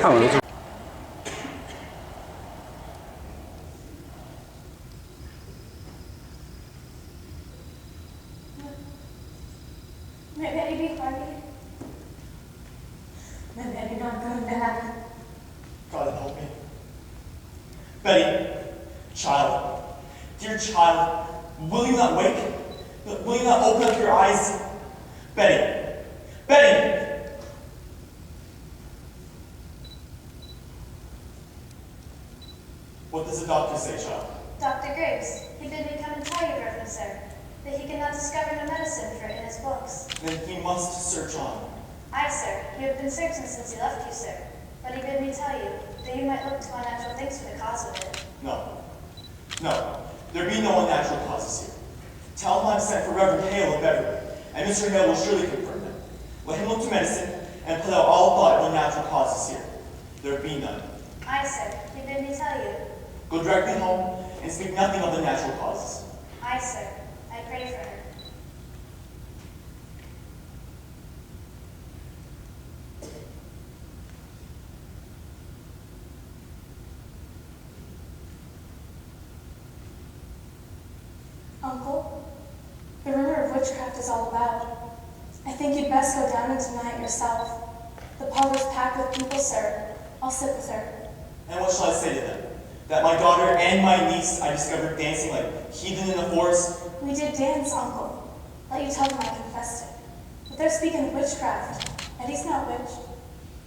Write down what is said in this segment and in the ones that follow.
看我的这。My baby Harvey. My baby not coming back. God help me. Betty, child, dear child, will you not wake? Will you not open up your eyes? Betty, Betty! What does the doctor say, child? Dr. Graves, he bid me come and tell you, Reverend Sir, that he cannot discover no medicine for it in his books. Then he must search on. Aye, sir, you have been searching since he left you, sir. But he bid me tell you that you might look to unnatural things for the cause of it. No, no, there be no unnatural causes here. Tell him I'm sent for Reverend Hale of Beverly, and Mr. Hale will surely confirm them. Let him look to medicine and put out all thought of unnatural causes here. There be none. Aye, sir, he bid me tell you. Go directly home and speak nothing of the natural causes. Aye, sir, I pray for her. Uncle, the rumor of witchcraft is all about. I think you'd best go down and deny it yourself. The parlor's packed with people, sir. I'll sit with her. And what shall I say to them? That my daughter and my niece I discovered dancing like heathen in the forest? We did dance, Uncle. Let you tell them I confessed it. But they're speaking of witchcraft. Eddie's not witched.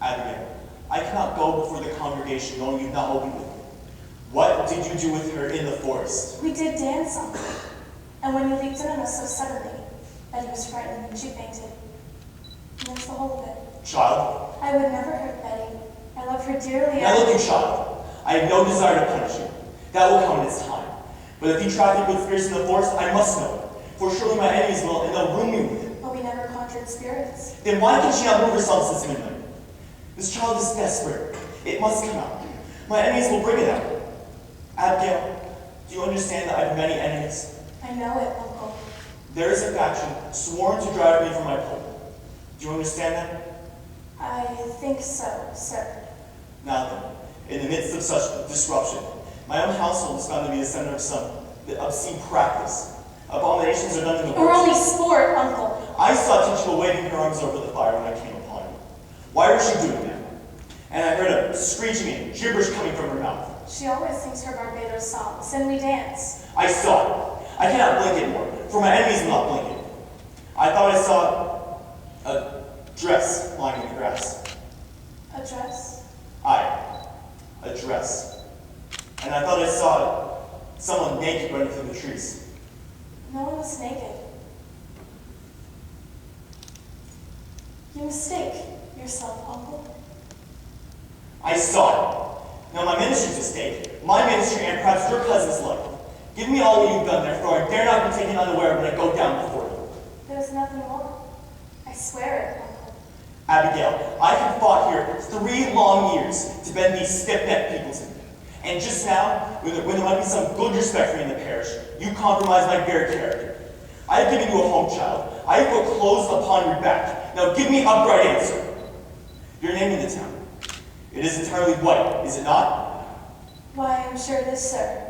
Abigail, I cannot go before the congregation knowing you've not opened with me. What did you do with her in the forest? We did dance, Uncle. And when you leaped in on us so suddenly, Betty was frightened and she fainted. And that's the whole of it. Child? I would never hurt Betty. I love her dearly. Now look, you child. I have no desire to punish you. That will come in its time. But if you traffic with spirits in the forest, I must know it. For surely my enemies will, and they'll ruin me with it. But we never conjured spirits. Then why can she not move herself since midnight? This child is desperate. It must come out. My enemies will bring it out. Abigail, do you understand that I have many enemies? I know it, Uncle. There is a faction sworn to drive me from my pulpit. Do you understand that? I think so, sir. Now then, in the midst of such disruption, my own household is found to be the center of some obscene practice. Abominations are done in the We're world. only sport, Uncle. I saw Teachable waving her arms over the fire when I came upon her. Why was she doing that? And I heard a screeching and gibberish coming from her mouth. She always sings her Barbados songs, and we dance. I saw it. I cannot blink anymore, for my enemies will not blink it. I thought I saw a dress lying in the grass. A dress? Aye, a dress. And I thought I saw someone naked running through the trees. No one was naked. You mistake yourself, Uncle. I saw it. Now my ministry's at stake, my ministry and perhaps your cousin's life. Give me all that you've done there, for I dare not be taken unaware when I go down before you. There's nothing more. I swear it, Uncle. Abigail, I have fought here 3 long years to bend these stiff-necked people to me. And just now, when there might be some good respect for me in the parish, you compromise my very character. I have given you a home, child. I have put clothes upon your back. Now give me upright answer. Your name in the town. It is entirely white, is it not? Why, I'm sure it is, sir.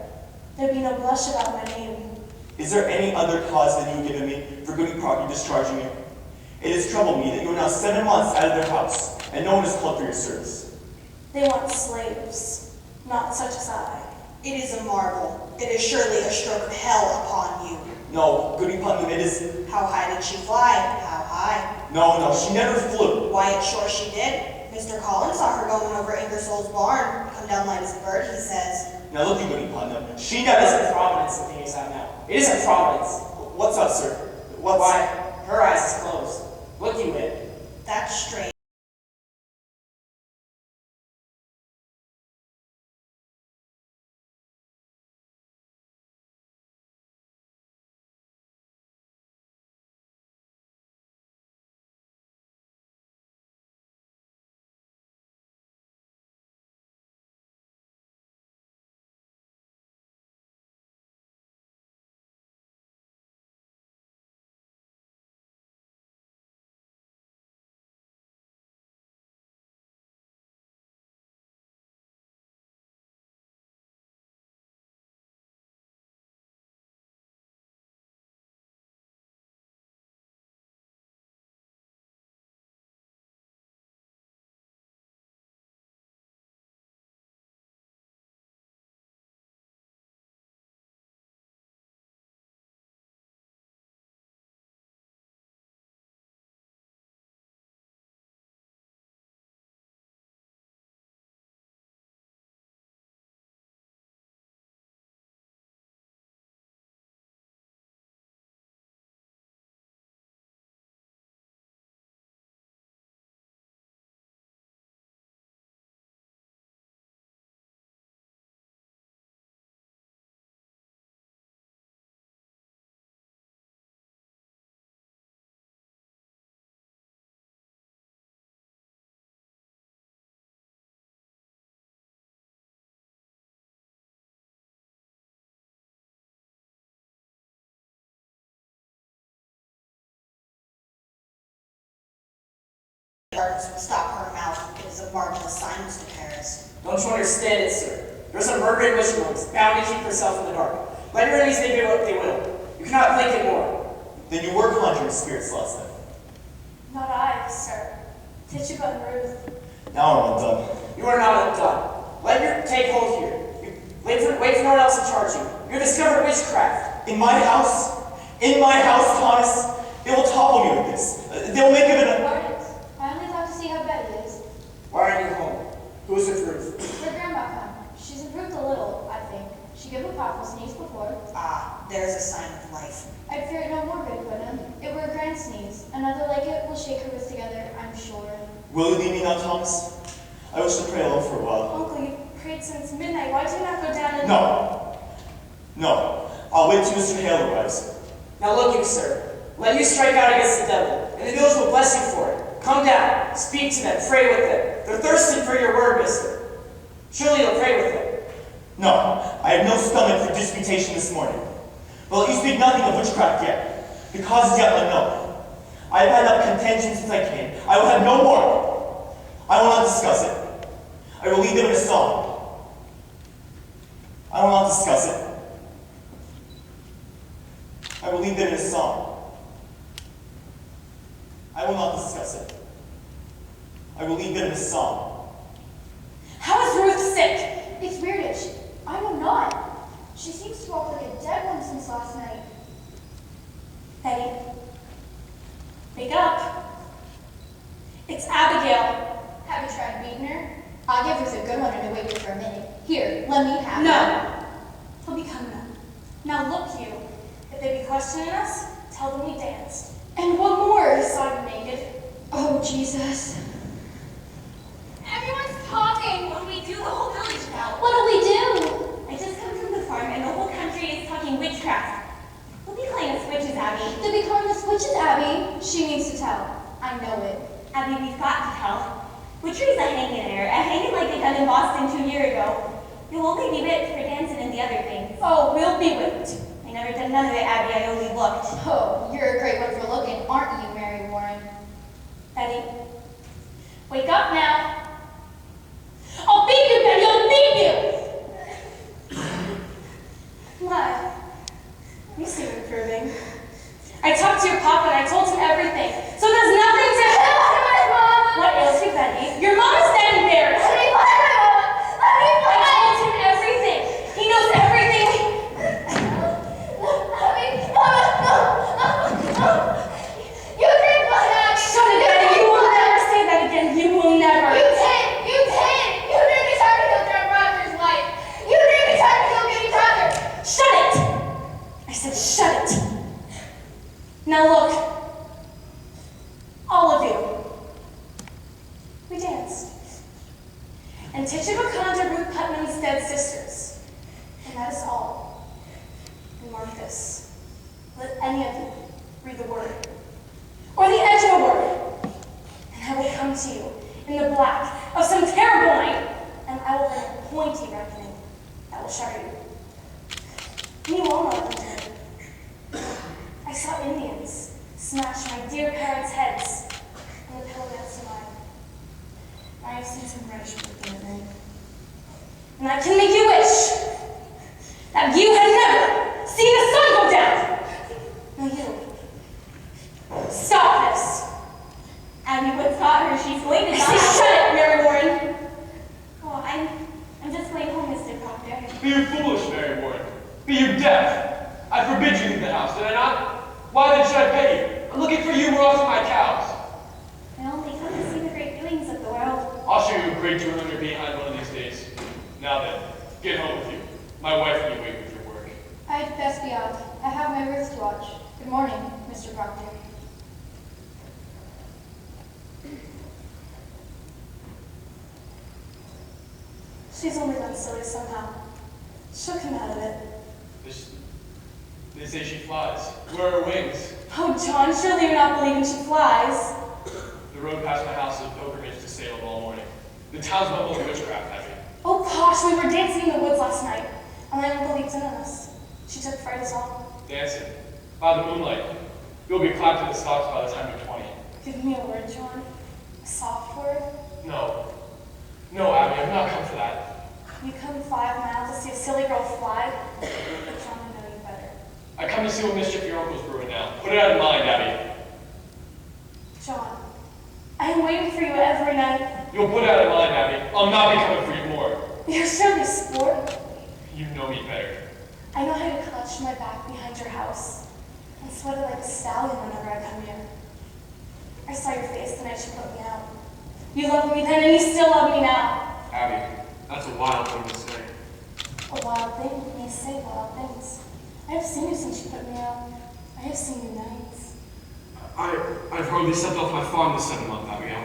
There be no blush about my name. Is there any other cause than you have given me for good and properly discharging you? It has troubled me that you are now 7 months out of their house, and no one is called for your service. They want slaves, not such as I. It is a marvel. It is surely a stroke of hell upon you. No, Goody Putnam, it is... How high did she fly? How high? No, she never flew. Why, it's sure she did. Mr. Collins saw her going over Ingersoll's barn. Come down light as a bird, he says. Now look at Goody Putnam. She It never... isn't Providence the thing is out now. It isn't Providence. What's up, sir? What's... Why, her eyes is closed. Look you it. That's strange. Gardens will stop her mouth. It is a marvelous sign, Mr. Paris. Don't you understand it, sir? There's a murdering witch woman bound to keep herself in the dark. Let your enemies think what they will. You cannot blink it more. Then you were conjuring spirits last night. Not I, sir. Tituba and Ruth. Now I'm undone. You are not undone. Let your take hold here. Wait for no one else to charge you. You discovered witchcraft. In my house? In my house, Thomas? They will topple me with this. They will make of it a... Pardon? I only thought to see how Betty is. Why aren't you home? Who's with Ruth? Her grandma come. She's improved a little, I think. She gave a powerful sneeze before. Ah, there's a sign of life. I'd fear no more good Quinham. It were a grand sneeze. Another like it will shake her wits together, I'm sure. Will you leave me now, Thomas? I wish to pray alone for a while. Uncle, you've prayed since midnight. Why do you not go down and... No. I'll wait till Mr. Hale arrives. Now look you, sir. Let you strike out against the devil, and the village will bless you for it. Come down, speak to them, pray with them. They're thirsting for your word, mister. Surely you'll pray with them. No, I have no stomach for disputation this morning. But let you speak nothing of witchcraft yet. The cause is yet unknown. I have had enough contention since I came. I will have no more. I will not discuss it. I will lead them in a song. I will not discuss it. I will lead them in a song. I will not discuss it. I will lead them in a song. How is Ruth sick? It's weirdish. I know not. She seems to walk like a dead one since last night. Betty, wake up. It's Abigail. Have you tried beating her? I'll give Ruth a good one and wait for a minute. Here, let me have it. No. He'll be coming up. Now look you. If they be questioning us, tell them we danced. And one more, he saw you naked. Oh, Jesus. Everyone's talking when we do the whole village now. What'll we do? I just come from the farm and the whole country is talking witchcraft. We'll be calling us witches, Abby. They'll be calling us witches, Abby. She needs to tell. I know it. Abby, we've got to tell. Witchery's a hanging there, a hanging like they done in Boston 2 years ago. You'll only be whipped for dancing and the other things. Oh, we'll be whipped. I never done none of it, Abby. I only looked. Oh, you're a great one for looking, aren't you, Mary Warren? Betty, wake up now. I'll beat you, Betty, I'll beat you! What? You seem improving. I talked to your papa and I told him everything. So there's nothing to... What ails you, Betty? Your mom is dead and buried. Let me play, Mama! Let me play! I told him everything. He knows everything. Let me... Mama, no! You did play that! Shut it, Betty. You will never say that again. You will never. You did! You did! You did me try to kill Grandma Rogers' wife! You did me try to kill Kitty Tucker! Shut it! I said shut it. Now look. All of you. We danced. And Tituba conjured Ruth Putnam's dead sisters. And that is all. And mark this. Let any of you read the word. Or the edge of a word. And I will come to you in the black of some terrible night. And I will bring a pointy reckoning that will shatter you. And you all know what they did. I saw Indians smash my dear parents' heads on the pillow next to mine. I have seen some reddish blood the other night. And I can make you wish that you had never seen the sun go down. Now you, stop this. Abby, what's got her? She's going to I die. say shut it, Mary Warren. Oh, I'm just going home, Mr. Proctor. Be you foolish, Mary Warren? Be you deaf? I forbid you leave the house, did I not? Why then should I pay you? I'm looking for you, we're off to my cows. I only come to see the great doings of the world. I'll show you a great deal on your behind one of these days. Now then, get home with you. My wife and you wait with your work. I'd best be out. I have my Ruth to watch. Good morning, Mr. Proctor. She's only done silly somehow. She'll come out of it. They say she flies. Where are her wings? Oh, John, surely you're not believing she flies. The road past my house is a pilgrimage to Salem all morning. The town's not full of witchcraft, Abby. Oh gosh, we were dancing in the woods last night. And my uncle leaped in on us. She took fright us all. Dancing. By the moonlight. You'll be clapped in the stocks by the time you're 20. Give me a word, John. I soft word? No. No, Abby, I've not come for that. You come 5 miles to see a silly girl fly? John, I know you better. I come to see what mischief your uncle's brewing now. Put it out of mind, Abby. John, I am waiting for you every night. You'll put it out of mind, Abby. I'll not be coming for you more. You're surely a sport. You know me better. I know how to clutch my back behind your house and sweat it like a stallion whenever I come here. I saw your face the night you put me out. You loved me then and you still love me now. Abby, that's a wild thing to say. A wild thing? You may say wild things. I have seen you since you put me out. I have seen you nights. I've hardly stepped off my farm this 7 month, Abigail.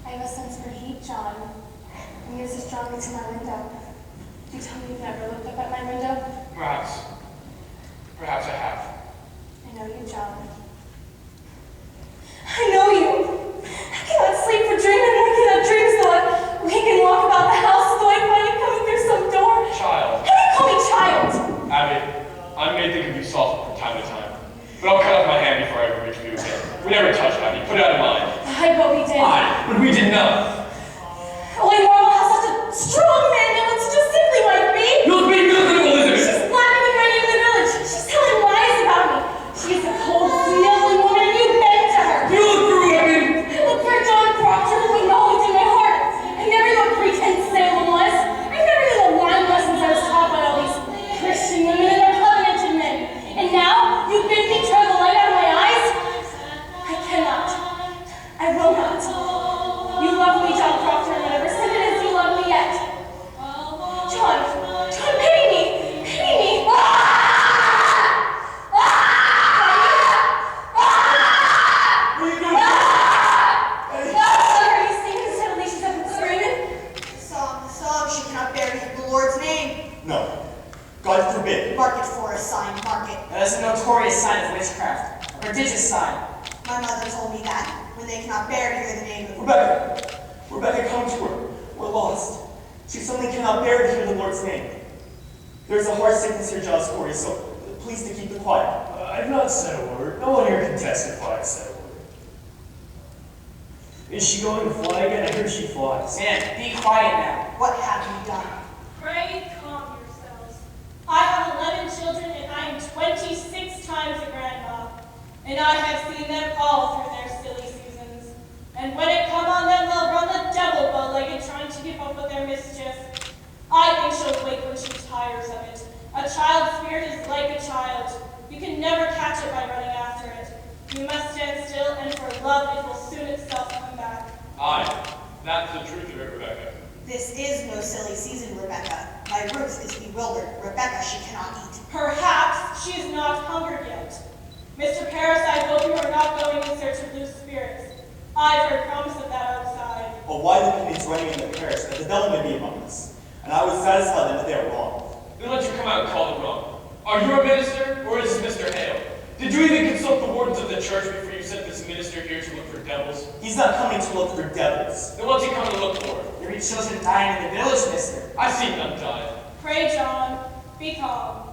I have a sense for heat, John. And yours has drawn me to my window. Do you tell me you've never looked up at my window? Perhaps. Perhaps I have. I know you, John. I know you! I cannot sleep for dreaming. I cannot dream so we can walk about the house so I find you coming through some door. Child. How do you call me child? Abby, I may think of you soft from time to time, but I'll cut off my hand before I ever reach for you again. We never touched, Abby. Put it out of mind. I bet we did. Aye, but we did not. Only Marvel has such a strong man that was just simply like me. You'll be miserable, Elizabeth! She's laughing and running in the village. She's telling lies about me. She is a cold, sniveling woman and you bend to her. You look through, Abby! Look where John Proctor who acknowledged in my heart. I never knew what pretend Salem was. I never knew the wine lessons I was taught by all these Christian women and their covenanted men. And now you bid me turn the light out of my eyes? I cannot. I will not. You love me, John Proctor, and whatever sin it is, you love me yet. John, pity me. Pity me. Are you singing instead of Alicia's up and screaming? The song, she cannot bear to hear the Lord's name. No. God forbid. Mark it for a sign, mark it. That is a notorious sign of witchcraft. A prodigious sign. My mother told me that, when they cannot bear to hear the name of the Rebecca, come to her. We're lost. She suddenly cannot bear to hear the Lord's name. There's a heart sickness here, Josh Corey, so please to keep it quiet. I've not said a word. No one here can testify I said a word. Is she going to fly again? I hear she flies. Man, be quiet now. What have you done? Pray calm yourselves. I have 11 children and I am 26 times a grandma. And I have seen them all through their silly seasons. And when it come on them, they'll run the devil bow-legged trying to keep up with their mischief. I think she'll wake when she tires of it. A child's spirit is like a child. You can never catch it by running after it. You must stand still, and for love it will soon itself come back. Aye, that's the truth of it, Rebecca. This is no silly season, Rebecca. My Ruth is bewildered. Rebecca, she cannot eat. Perhaps she is not hungered yet. Mr. Paris, I hope you are not going in search of loose spirits. I've heard promise of that outside. But why the opinions running in the parish that the devil may be among us? And I would satisfy them that they are wrong. Then let you come out and call it wrong. Are you a minister, or is this Mr. Hale? Did you even consult the wardens of the church before you sent this minister here to look for devils? He's not coming to look for devils. Then what's he coming to look for? There be children dying in the village, mister. I've seen them die. Pray, John, be calm.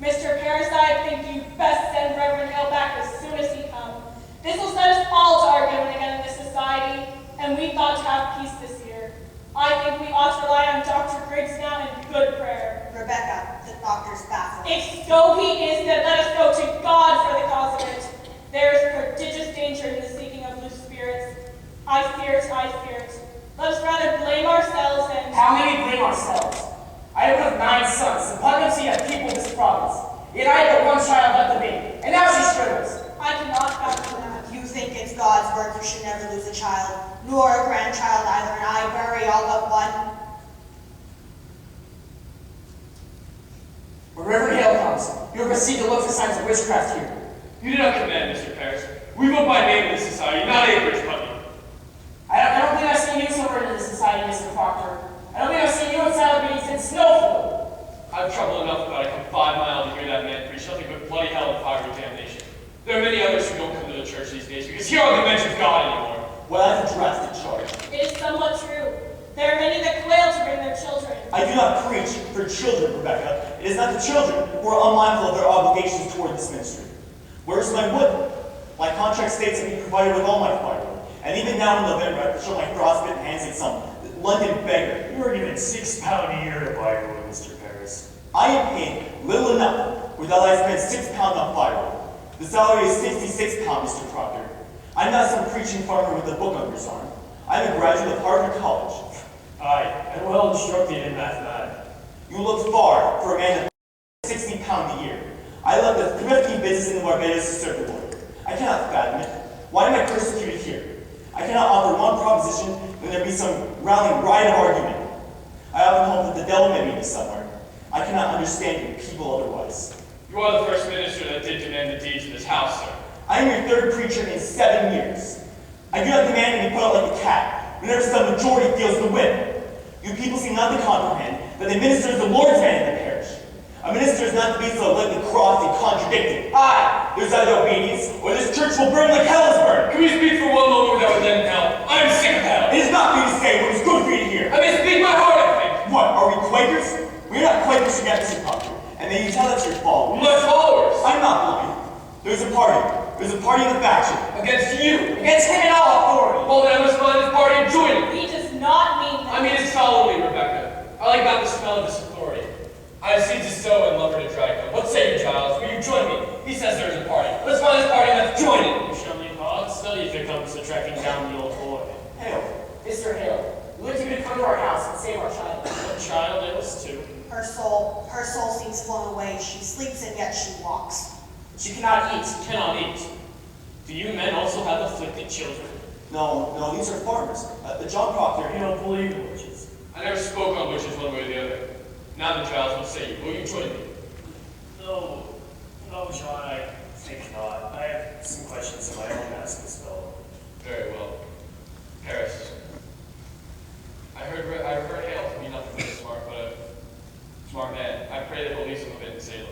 Mr. Paris, I think you best send Reverend Hale back as soon as he comes. This will set us all to arguing again in this society, and we thought to have peace this year. I think we ought to rely on Dr. Griggs now in good prayer. Rebecca, the doctor's baffled. If so he is, then let us go to God for the cause of it. There is prodigious danger in the seeking of loose spirits. I fear it, I fear it. Let us rather blame ourselves and... How may we blame ourselves? I have 9 sons, the pugnancy have peopled this province. Yet I had but one child left to me, and now she struggles. I cannot vouch for that. You think it's God's work you should never lose a child, nor a grandchild either, and I bury all but one. When Reverend Hale comes, you will proceed to look for signs of witchcraft here. You did not command, Mr. Paris. We vote by name in this society, not acreage, Putney. I don't think I've seen you somewhere in this society, Mr. Proctor. I don't think I've seen you in salad beans since Snowfall. I've trouble enough about I come 5 miles to hear that man preach nothing but bloody hell and fiery damnation. There are many others who don't come to the church these days because here aren't the mention of God anymore. Well, that's a drastic charge. It is somewhat true. There are many that quail to bring their children. I do not preach for children, Rebecca. It is not the children who are unmindful of their obligations toward this ministry. Where is my wood? My contract states that we provided with all my firewood, and even me now in November, I have to show my frostbitten hands like some London beggar. You were given £6 a year to buy wood, Mr. Paris. I am paid little enough without I spend £6 on firewood. The salary is £66, Mr. Proctor. I'm not some preaching farmer with a book under his arm. I'm a graduate of Harvard College. Aye, and well instructed in mathematics. You look far for a man of £60 a year. I left a thrifty business in the Barbados to serve the Lord. I cannot fathom it. Why am I persecuted here? I cannot offer one proposition when there be some rallying riot of argument. I often hope that the devil may be somewhere. I cannot understand you people otherwise. You are the first minister that did demand the deeds of this house, sir. I am your third preacher in 7 years. I do not demand to be put out like a cat whenever some majority feels the whip. You people seem not to comprehend that the minister is the Lord's man in the parish. A minister is not to be so lightly crossed and contradicted. Aye, there's either obedience, or this church will burn like hell is burned. Can we speak for one moment without then hell? I am sick of hell. It is not for you to say what is good for you to hear. I may speak my heart, I think. What, are we Quakers? We are not Quakers yet, Mr. Proctor. And then you tell us your followers. My followers. I'm not blind. There's a party. There's a party in the faction. Against you. Against him in all authority. Well, then I must find this party and join it. He does not mean that. I mean it solemnly, Rebecca. I like about the smell of this authority. I have seed to sow and lover to drag them. What say you, Giles? Will you join me? He says there is a party. Let's find this party and let's join it. You shall need hard study if it comes to tracking down the old boy. Hale. Mr. Hale, we want you to come to our house and save our child. What child it was too. Her soul seems flown away. She sleeps and yet she walks. She cannot eat. Cannot eat. Do you men also have afflicted children? No, these are farmers. John Proctor. You don't believe in witches. I never spoke on witches one way or the other. Now the Giles will say you. Will you join me? No, John, I think not. I have some questions of my own to ask this fellow. Very well. Paris. I heard Hale to be nothing but a smart man. I pray that he'll leave some of it in Salem.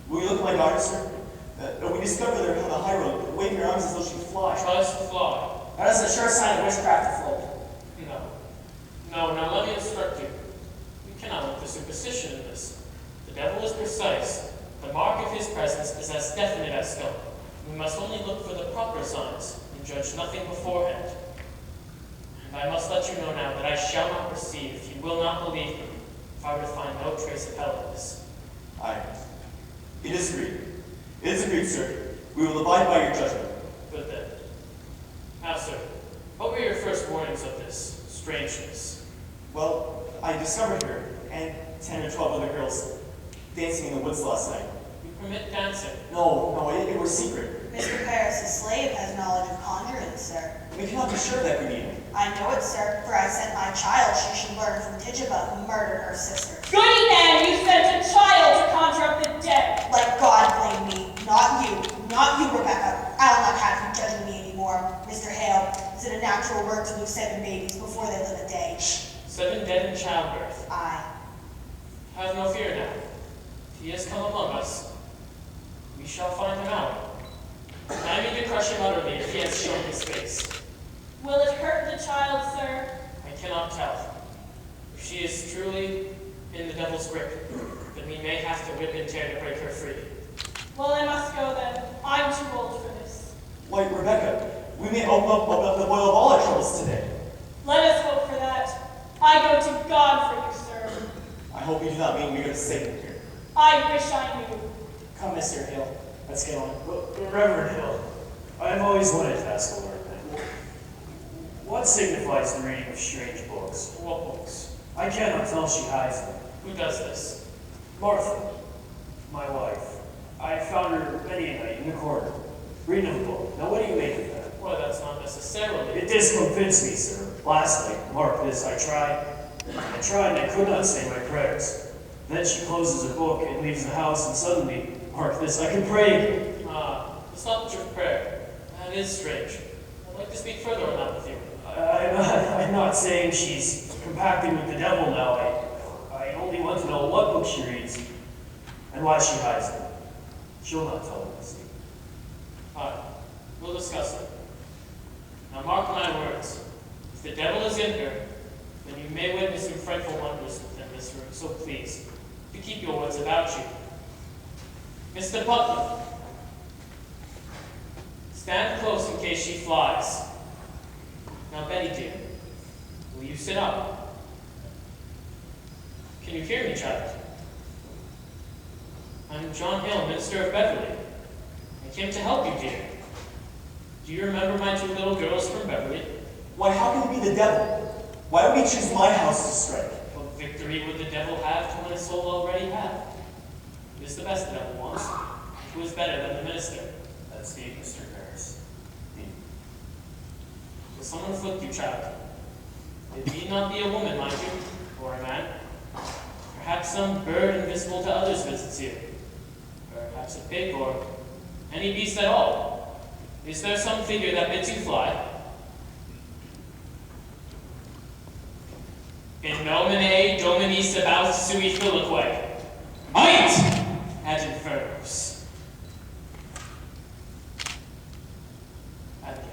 Will you look at my daughter, sir? We discovered her on the high road, waving her arms as though she'd fly. Tries to fly. That is a sure sign of witchcraft afloat. No, now let me instruct you. You cannot look for superstition in this. The devil is precise. The mark of his presence is as definite as stone. We must only look for the proper signs and judge nothing beforehand. And I must let you know now that I shall not proceed if you will not believe me, if I were to find no trace of hell in this. Aye. It is agreed. It is agreed, sir. We will abide by your judgment. Good then. Now, sir, what were your first warnings of this strangeness? Well, I discovered her and 10 or 12 other girls dancing in the woods last night. You permit dancing. No, it was secret. Mr. Paris's slave has knowledge of conjuring, sir. We cannot be sure that we need it. I know it, sir, for I sent my child. She should learn from Tituba, who murdered her sister. Goody man, you sent a child to conjure up the dead. Let God blame me, not you, Rebecca. I'll not have you judging me anymore. Mr. Hale, is it a natural work to lose 7 babies before they live a day? 7 dead in childbirth. Aye. Have no fear now. He has come among us. We shall find him out. And I mean to crush him utterly if he has shown his face. Will it hurt the child, sir? I cannot tell. If she is truly in the devil's grip, then we may have to whip and tear to break her free. Well, I must go then. I'm too old for this. Why, Rebecca, we may open up the boil of all our troubles today. Let us hope for that. I go to God for you, sir. I hope you do not mean we go to Satan here. I wish I knew. Come, Mr. Hill. Let's get on. Reverend Hill, I've always wanted to ask a learned thing. What signifies the reading of strange books? What books? I cannot tell she hides them. Who does this? Martha, my wife. I found her many a night in the corridor, reading a book. Now, what do you make of that? Well, that's not necessarily. It disconvinced me, sir. Last night, mark this, I tried and I could not say my prayers. Then she closes her book and leaves the house, and suddenly, mark this, I can pray again. The subject of prayer. That is strange. I'd like to speak further on that with you. I'm not saying she's compacting with the devil now. I only want to know what book she reads and why she hides them. She'll not tell us. We'll discuss it. Now mark my words. If the devil is in her, then you may witness some frightful wonders within this room, so please, to keep your words about you. Mr. Putnam, stand close in case she flies. Now, Betty dear, will you sit up? Can you hear me, child? I'm John Hill, minister of Beverly. I came to help you, dear. Do you remember my two little girls from Beverly? Why, how can it be the devil? Why would he choose my house to strike? What victory would the devil have to win a soul already had? It is the best the devil wants. Who is better than the minister? That's the Mr. Harris. Will someone afflict you, child? It need not be a woman, mind you, or a man. Perhaps some bird invisible to others visits you. Perhaps a pig, or any beast at all. Is there some figure that bids you fly? In nomine Domini Sabaoth sui filique. Might ad infernus. Abigail.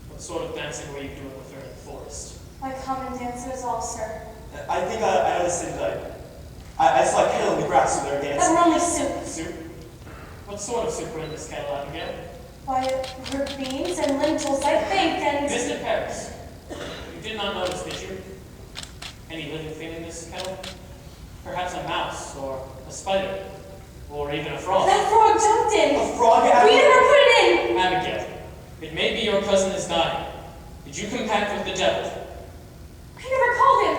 What sort of dancing were you doing with her in the forest? My common dancer is all, sir. I think I know this thing that I saw a kettle in the grass when they were dancing. Pepperoni soup. Soup? What sort of soup were in this kettle, Abigail? Why, root beans and lentils, I think, and... Mr. Paris, you did not notice, did you? Any living thing in this kettle? Perhaps a mouse, or a spider, or even a frog. That frog jumped in. A frog? We never put it in. Abigail, it may be your cousin is dying. Did you compact with the devil? I never called him.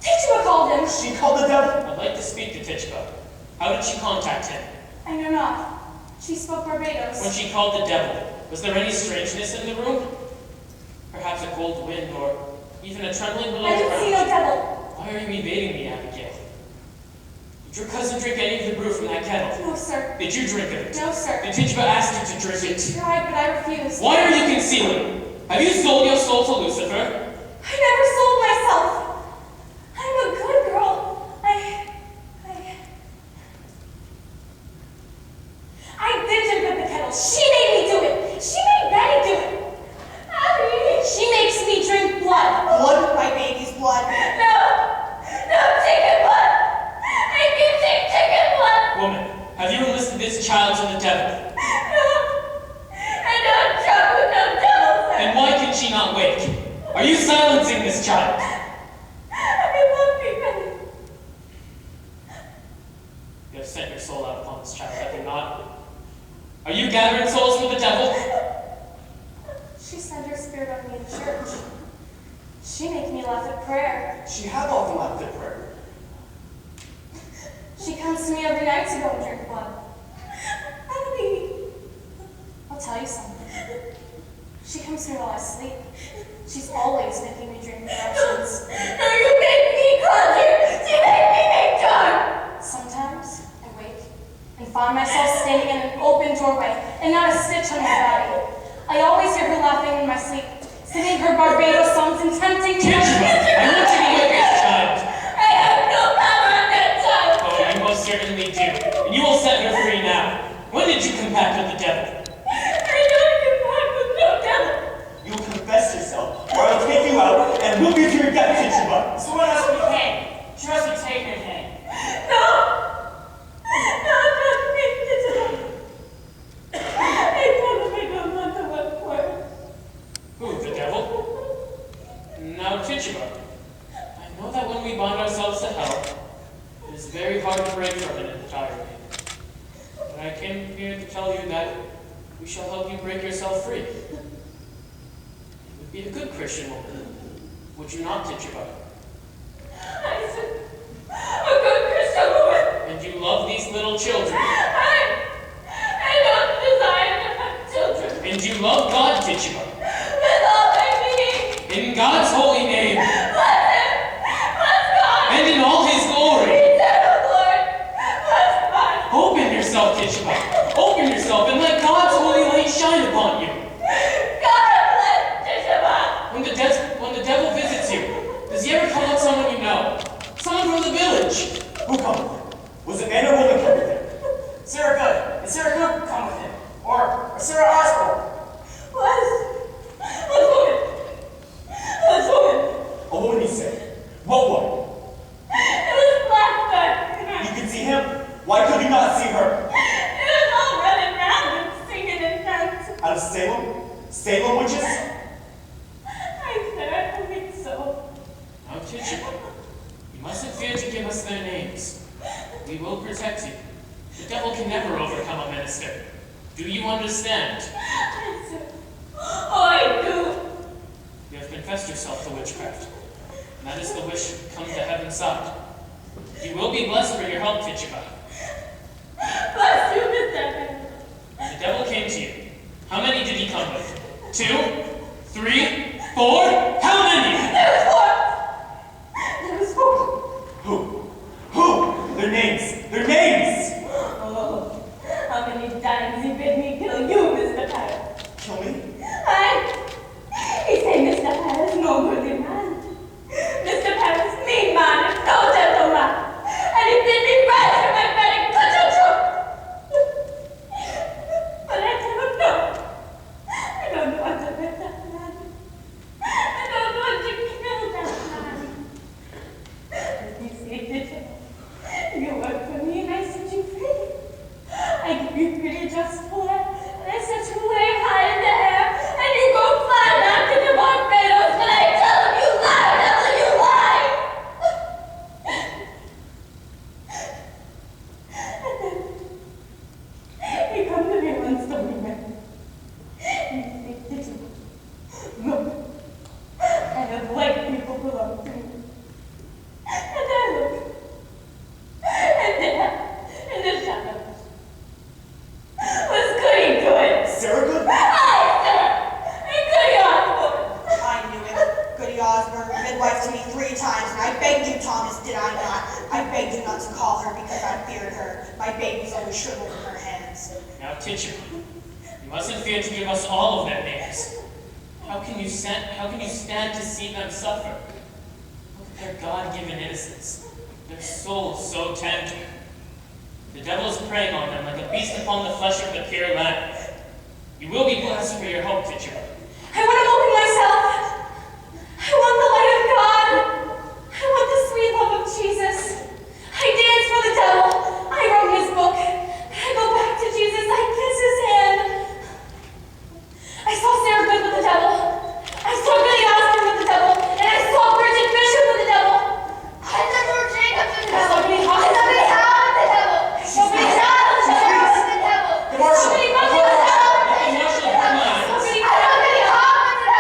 Tituba called him. She called the devil? I'd like to speak to Tituba. How did she contact him? I know not. She spoke Barbados. When she called the devil, was there any strangeness in the room? Perhaps a cold wind, or even a trembling below I the didn't see ground? no devil. Why are you evading me, Abigail? Did your cousin drink any of the brew from that kettle? No, sir. Did you drink of it? No, sir. Did Tituba ask you to drink it? Tried, but I refused. Why are you concealing? Have you sold your soul to Lucifer? I never sold myself. I'm a good girl. I did drink at the kettle. She made me do it. She made Betty do it. Abby, she makes me drink blood. Blood? My baby's blood. No, chicken blood. I can take chicken blood. Woman, have you enlisted this child to the devil? No, I don't joke with no devil, sir. Then why can she not wake? Are you silencing this child? I love you, Betty. You have sent your soul out upon this child, have you not? Are you gathering souls for the devil? She sent her spirit on me in church. She make me laugh at prayer. She had often laughed at prayer. She comes to me every night to go and drink blood. Abby, I'll tell you something. She comes to me while I sleep. She's always making me drink injections. No, you make me conjure. You make me make dark. Sometimes I wake and find myself standing in an open doorway and not a stitch on my body. I always hear her laughing in my sleep, singing her Barbados songs and tempting me. Tituba, I want you to wake this child. I have no power on that child. Oh, you most certainly do. And you will set her free now. When did you compact with the devil? I don't compact with no devil. You'll confess yourself, or I'll take you out and we'll be to your death, Tituba. Someone has to be hanged. She has to be taken and hanged. No, don't make this up. I told him I don't want to work for her. Who, the devil? Now, Tituba, I know that when we bind ourselves to hell, it is very hard to break from it entirely. But I came here to tell you that we shall help you break yourself free. You would be a good Christian woman, would you not, Tituba? I said, a good Christian woman. And you love these little children. I don't desire to have children. And you love God, Tituba. With all my being. In God's holy name. Bless him. Bless God. And in all his glory. Eternal Lord. Bless God. Open yourself, Tituba. Open yourself and let God's holy light shine upon you. God bless Tituba. When the devil visits you, does he ever call up someone you know? Someone from the village? Who come with him? Was it man or woman come with him? Sarah Good. And Sarah Good come with him. Or Sarah Osborne. Was woman. Tituba, you mustn't fear to give us their names. We will protect you. The devil can never overcome a minister. Do you understand? Oh, I do. You have confessed yourself to witchcraft, and that is the wish come to heaven's side. You will be blessed for your help, Tituba. Bless you, Mr. The devil came to you. How many did he come with? 2, 3, 4? How many? There was four. Who? Their names! Their names! Oh, how many times he bid me kill you, Mr. Parrot? Kill me? He said Mr. Parrot's no worthy man. Mr. Parrot's mean man, no gentleman. And he bid me rise from my bed and cut your throat. But I don't know. I don't want to hurt that man. I don't want to kill that man. But you see, Tituba, you work for me and I set you free. I give you pretty just for it, and I set you way high in the air, and you go fly back to the Barbados, but I tell him you lie, devil, you lie! And then, he come to me one stormy night, and he said, Tituba, look, I have white people belong to me. And I look, and there, in the shadows, was Goody Good. Sarah Good? Aye, sir! And Goody Osborne. I knew it. Goody Osborne midwife to me 3 times, and I begged you, Thomas, did I not? I begged you not to call her because I feared her. My baby's always shriveled in her hands. Now, Tituba, you mustn't fear to give us all of their names. How can you stand to see them suffer? Look at their God-given innocence, their souls so tender. The devil is preying on them like a beast upon the flesh of the pure lamb. You will be blessed for your help, Tituba. I want to open myself. I want the light of God. I want the sweet love of Jesus. I dance for the devil. I wrote his book. I go back to Jesus. I kiss his hand. I saw Sarah Good with the devil. I saw Billy Osborne with the devil. And I saw Bridget Bishop with the devil. I saw Lord Jacob with the devil. Somebody Howe with the devil. Somebody Howe with the devil. Marshall! Somebody Howe with the devil. Marshall, come on. Somebody Howe with the devil.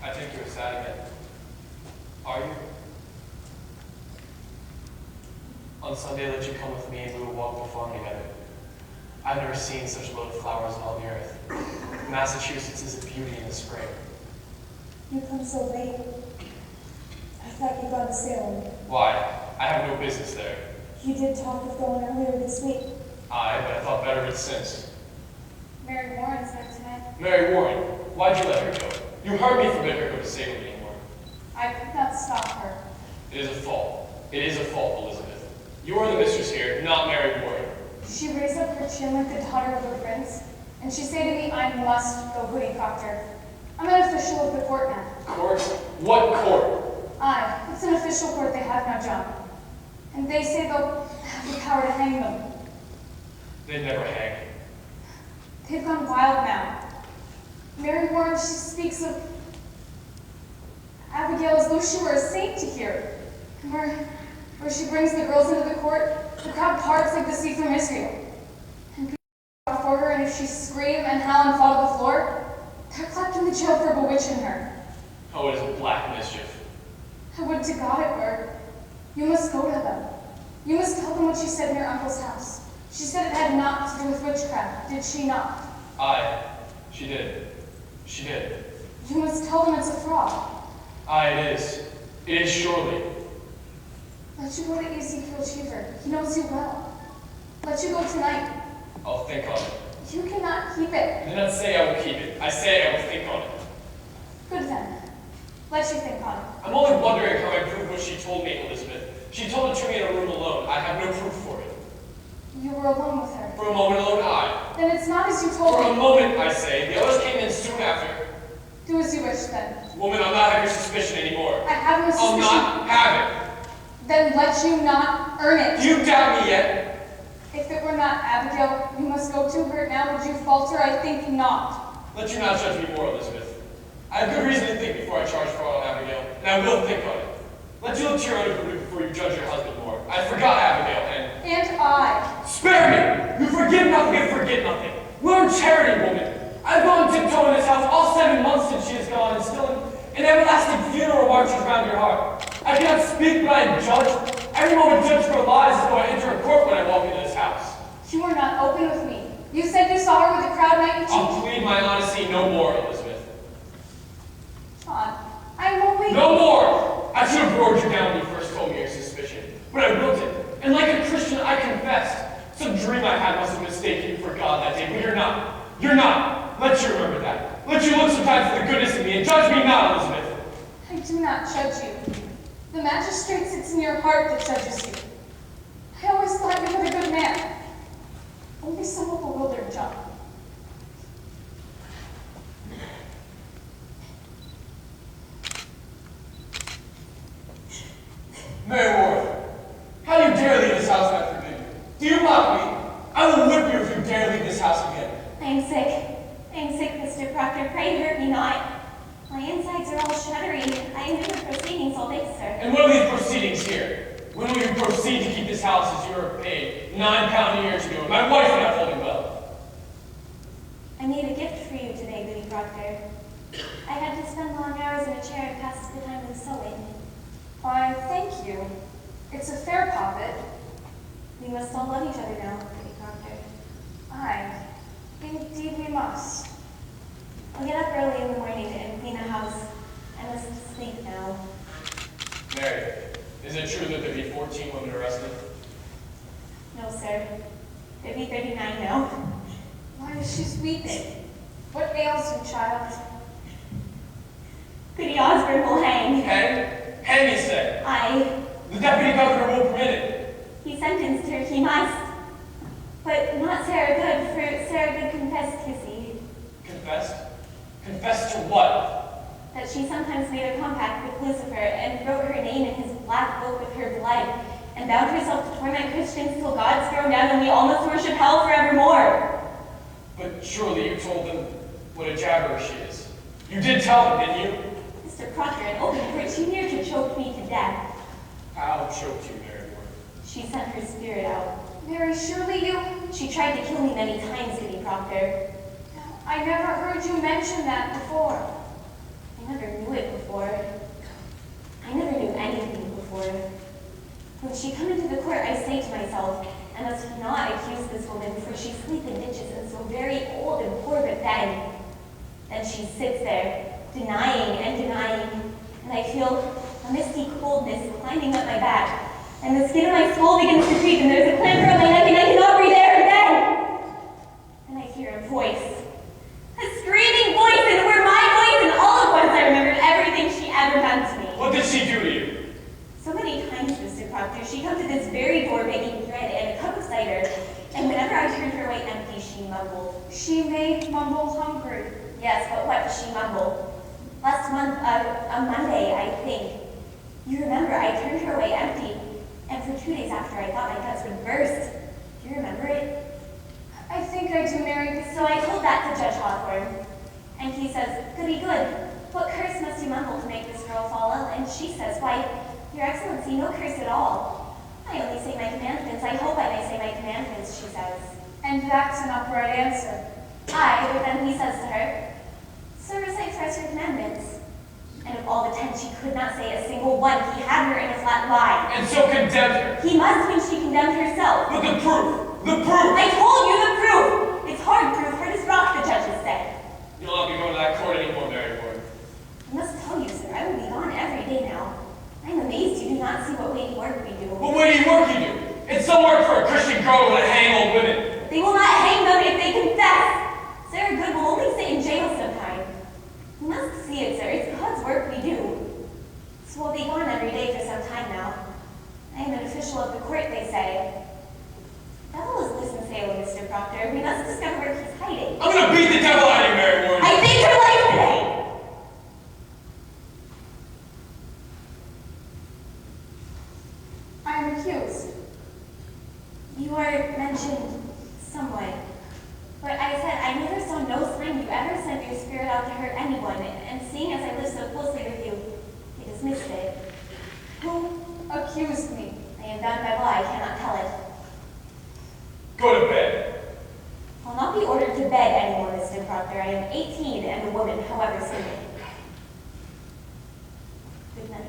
I think you're sad again. Are you? On Sunday, let you come with me and we will walk the farm together. I've never seen such a load of flowers in all the earth. Massachusetts is a beauty in the spring. You come so late. I thought you'd gone to Salem. Why? I have no business there. You did talk of going earlier this week. Aye, but I thought better of it since. Mary Warren's there tonight. Mary Warren, why'd you let her go? You heard me forbid her to go to Salem anymore. I could not stop her. It is a fault. It is a fault, Elizabeth. You are the mistress here, not Mary Warren. She raised up her chin like the daughter of a prince, and she said to me, I must go Hoodie Proctor. I'm an official of the court now. Court? What court? Aye, it's an official court they have now, John. And they say they'll have the power to hang them. They'd never hang. They've gone wild now. Mary Warren, she speaks of Abigail as though she were a saint to hear. And where she brings the girls into the court, the crowd parts like the sea from Israel. And people before her, and if she scream and howl and fall to the floor, they're clapped in the jail for bewitching her. Oh, it is a black mischief. I would to God it were. You must go to them. You must tell them what she said in your uncle's house. She said it had naught to do with witchcraft, did she not? Aye, she did. She did. You must tell them it's a fraud. Aye, it is. It is surely. Let you go to Ezekiel Cheever. He knows you well. Let you go tonight. I'll think on it. You cannot keep it. I did not say I will keep it. I say I will think on it. Good then. Let you think on it. I'm only wondering how I proved what she told me, Elizabeth. She told it to me in a room alone. I have no proof for it. You were alone with her. For a moment alone, aye. Then it's not as you told For a me. moment, I say. The others came in soon after. Do as you wish then. Woman, I'll not have your suspicion anymore. I have no I'll suspicion. not have it. Then let you not earn it. Do you doubt me yet? If it were not Abigail, you must go to her now. Would you falter? I think not. Let you not judge me more, Elizabeth. I have good reason to think before I charge fraud on Abigail, and I will think on it. Let you look to your own group before you judge your husband more. I forgot Abigail, and I. spare me! You forgive nothing and forget nothing. Learn charity, woman. I've gone tiptoe in this house all 7 months since she has gone, and still an everlasting funeral marches around your heart. I cannot speak, but I am judged. Every moment judged for lies as though I enter a court when I walk into this house. You are not open with me. You said you saw her with the crowd night. I'll plead my honesty no more, Elizabeth. John, I'm only... No more! I should have roared you down when you first told me your suspicion, but I willed it. And like a Christian, I confessed. Some dream I had must have mistaken you for God that day, but you're not. You're not. Let you remember that. Let you look sometimes at the goodness in me, and judge me not, Elizabeth. I do not judge you. The magistrate sits in your heart that judges you. I always thought you were a good man. Only somewhat bewildered, John. Mary Warren, how do you dare leave this house without forgiving? Do you mock me? I will whip you if you dare leave this house again. I am sick, Mr. Proctor. Pray hurt me not. My insides are all shuddery. I am new to proceedings all day, sir. And what are these proceedings here? When will you proceed to keep this house as you were paid £9 a year to do, and my wife not holding well? I made a gift for you today, Goody Proctor. I had to spend long hours in a chair and pass the time with sewing. Why, thank you. It's a fair pocket. We must all love each other now, Goody Proctor. Aye, indeed we must. I'll get up early in the morning and clean the house. I must sleep now. Mary, is it true that there be 14 women arrested? No, sir. There be 39 now. Why is she weeping? What ails you, child? Goody Osborne will hang. Hang? Hang, you say? Aye. The deputy governor will permit it. He sentenced her, he must. But not Sarah Good, for Sarah Good confessed, you see. Confessed? Confessed to what? That she sometimes made a compact with Lucifer and wrote her name in his black book with her blood, and bound herself to torment Christians till God's thrown down and we all must worship hell forevermore. But surely you told them what a jabber she is. You did tell them, didn't you? Mr. Proctor, in open court, she near to choke me to death. How choked you, Mary Warren? She sent her spirit out. Mary, surely you... She tried to kill me many times, Goody Proctor. I never heard you mention that before. I never knew it and the skin of my skull begins to creep, and there's a clamp around my neck, and I cannot breathe air, and then I hear a voice. A screaming voice, and it were my voice, and all at once I remembered everything she ever done to me. What did she do to you? So many times, Mr. Proctor, she come to this very door begging bread and a cup of cider, and whenever I turned her away empty, she mumbled. She may mumble hungry. Yes, but what does she mumble? Last month, a Monday, I think. You remember, I turned her away empty, and for 2 days after, I thought my guts would burst. Do you remember it? I think I do, Mary. So I told that to Judge Hawthorne, and he says, goody good, what curse must you mumble to make this girl fall ill? And she says, why, Your Excellency, no curse at all. I only say my commandments. I hope I may say my commandments, she says. And that's an upright answer. Aye, but then he says to her, so recite for us your commandments. And of all the 10, she could not say a single one. He had her in a flat lie. And so condemned her. He must when she condemned herself. But the proof! The proof! I told you the proof! It's hard proof, hard as rock, the judges say. You'll not be going to that court anymore, Mary Ward. I must tell you, sir, I will be gone every day now. I'm amazed you do not see what weighty work we do. What weighty work you do? It's some work for a Christian girl to hang old women. They will not hang them if they confess. Sarah Good will only sit in jail sometime. You must see it, sir. It's God's work we do. So we'll be gone every day for some time now. I am an official of the court, they say. Devil is loose in Salem, Mr. Proctor. We must discover where he's hiding. I'm gonna beat the devil out of you, Mary Ward. I saved her life today! I am accused. You are mentioned somewhat. But I said I never saw no sign you ever sent your spirit out to hurt anyone, and seeing as I lived so closely with you, I dismissed it. Who accused me? I am bound by law, I cannot tell it. Go to bed. I'll not be ordered to bed anymore, Mr. Proctor. I am 18 and a woman, however single. Good night.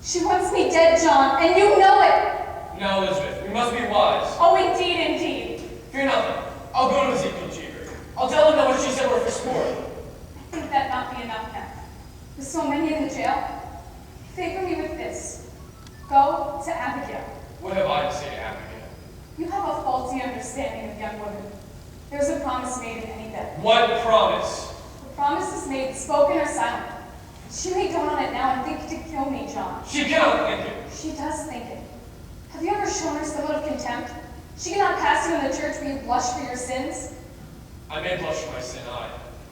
She wants me dead, John, and you know it! Now, Elizabeth, we must be wise. Oh, indeed, indeed. Fear nothing. I'll go to Ezekiel Cheever. I'll tell him that what she said were for sport. I think that not be enough now. With so many in the jail, favor me with this. Go to Abigail. What have I to say to Abigail? You have a faulty understanding of young women. There's a promise made in any bed. What promise? The promise is made, spoken or silent. She may dawn on it now and think to kill me, John. She cannot think it. She does think it. Have you ever shown her somewhat of contempt? She cannot pass you in the church where you blush for your sins. I may blush for my sin, aye.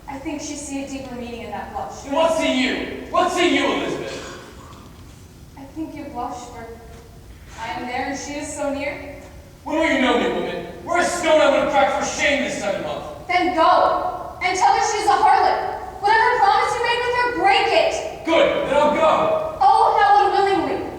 I think she see a deeper meaning in that blush. Then what see you? What see you, Elizabeth? I think you blush for I am there and she is so near. When will you know me, woman? We're a stone I would have cracked for shame this 7 month. Then go and tell her she's a harlot. Whatever promise you made with her, break it. Good, then I'll go. Oh, how unwillingly.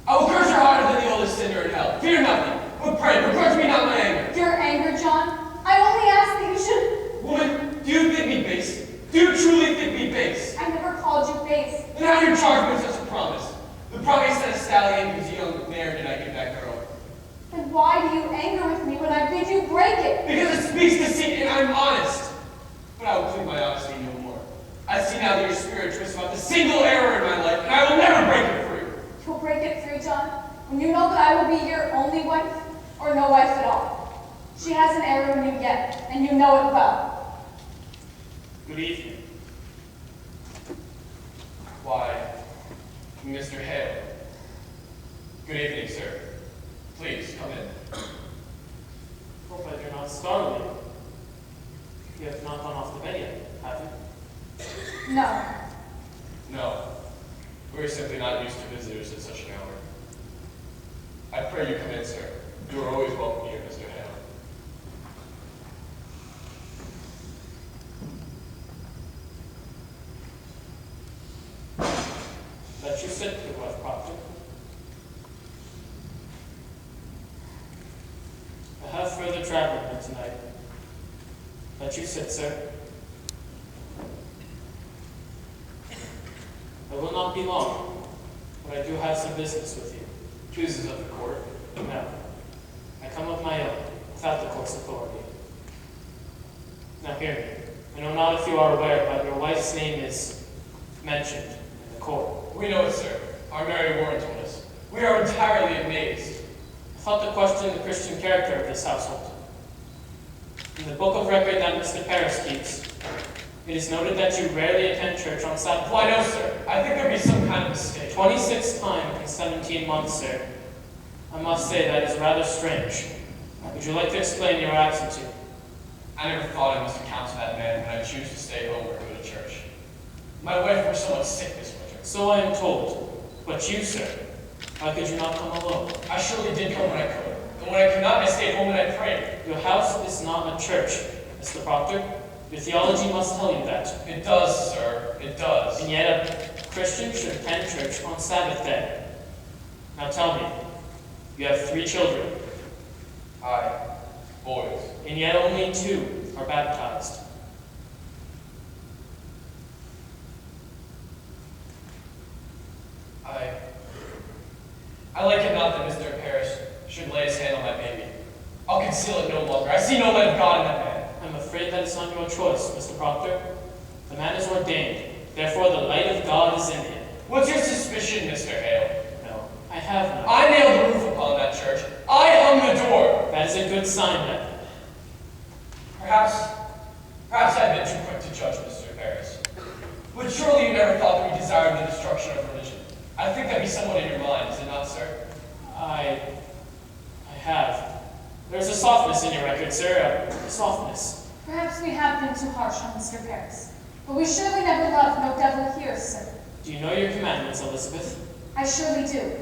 I will curse her harder than the oldest sinner in hell. Fear nothing, but pray, begrudge me not my anger. Your anger, John? I only ask that you should... Woman, do you think me base? Do you truly think me base? I never called you base. Then how do you charge me with such a promise? The promise that a stallion whose young mare did I give back her own. Then why do you anger with me when I bid you break it? Because it speaks deceit and I'm honest. But I will plead my honesty no more. I see now that your spirit twists about the single error in my life, and I will never break it free. You'll break it free, John, when you know that I will be your only wife, or no wife at all. She has an error in you yet, and you know it well. Good evening. Why, Mr. Hale. Good evening, sir. Please, come in. Hope I do not startle you. You have not gone off to bed yet, have you? No. No. We're simply not used to visitors at such an hour. I pray you come in, sir. You are always welcome here, Mr. Hale. Let you sit, good wife Proctor. I have further traveling here tonight. Let you sit, sir. I will not be long, but I do have some business with you. Business of the court. No. I come of my own, without the court's authority. Now hear me. I know not if you are aware, but your wife's name is mentioned in the court. We know it, sir. Our Mary Warren told us. We are entirely amazed. I thought to question the Christian character of this household. In the book of record that Mr. Paris keeps, it is noted that you rarely attend church on Sabbath. Why, no, sir. I think there'd be some kind of mistake. 26 times in 17 months, sir. I must say that is rather strange. Would you like to explain your absentee? I never thought I must account to that man when I choose to stay home or go to church. My wife was somewhat sick this winter. So I am told. But you, sir, how could you not come alone? I surely did come when I could. And when I could not, I stayed home and I prayed. Your house is not a church, Mr. Proctor. Your theology must tell you that. It does, sir. It does. And yet a Christian should attend church on Sabbath day. Now tell me, you have 3 children. Aye. Boys. And yet only 2 are baptized. I like it not that Mr. Parrish should lay his hand on my baby. I'll conceal it no longer. I see no light of God in that man. I'm afraid that is not your choice, Mr. Proctor. The man is ordained. Therefore, the light of God is in him. What's your suspicion, Mr. Hale? No, I have none. I nailed the roof upon that church. I hung the door. That is a good sign, then. Perhaps I've been too quick to judge, Mr. Parris. But surely you never thought that we desired the destruction of religion. I think that be somewhat in your mind, is it not, sir? I have. There's a softness in your record, sir. A softness. Perhaps we have been too harsh on Mr. Paris, but we surely never loved no devil here, sir. Do you know your commandments, Elizabeth? I surely do.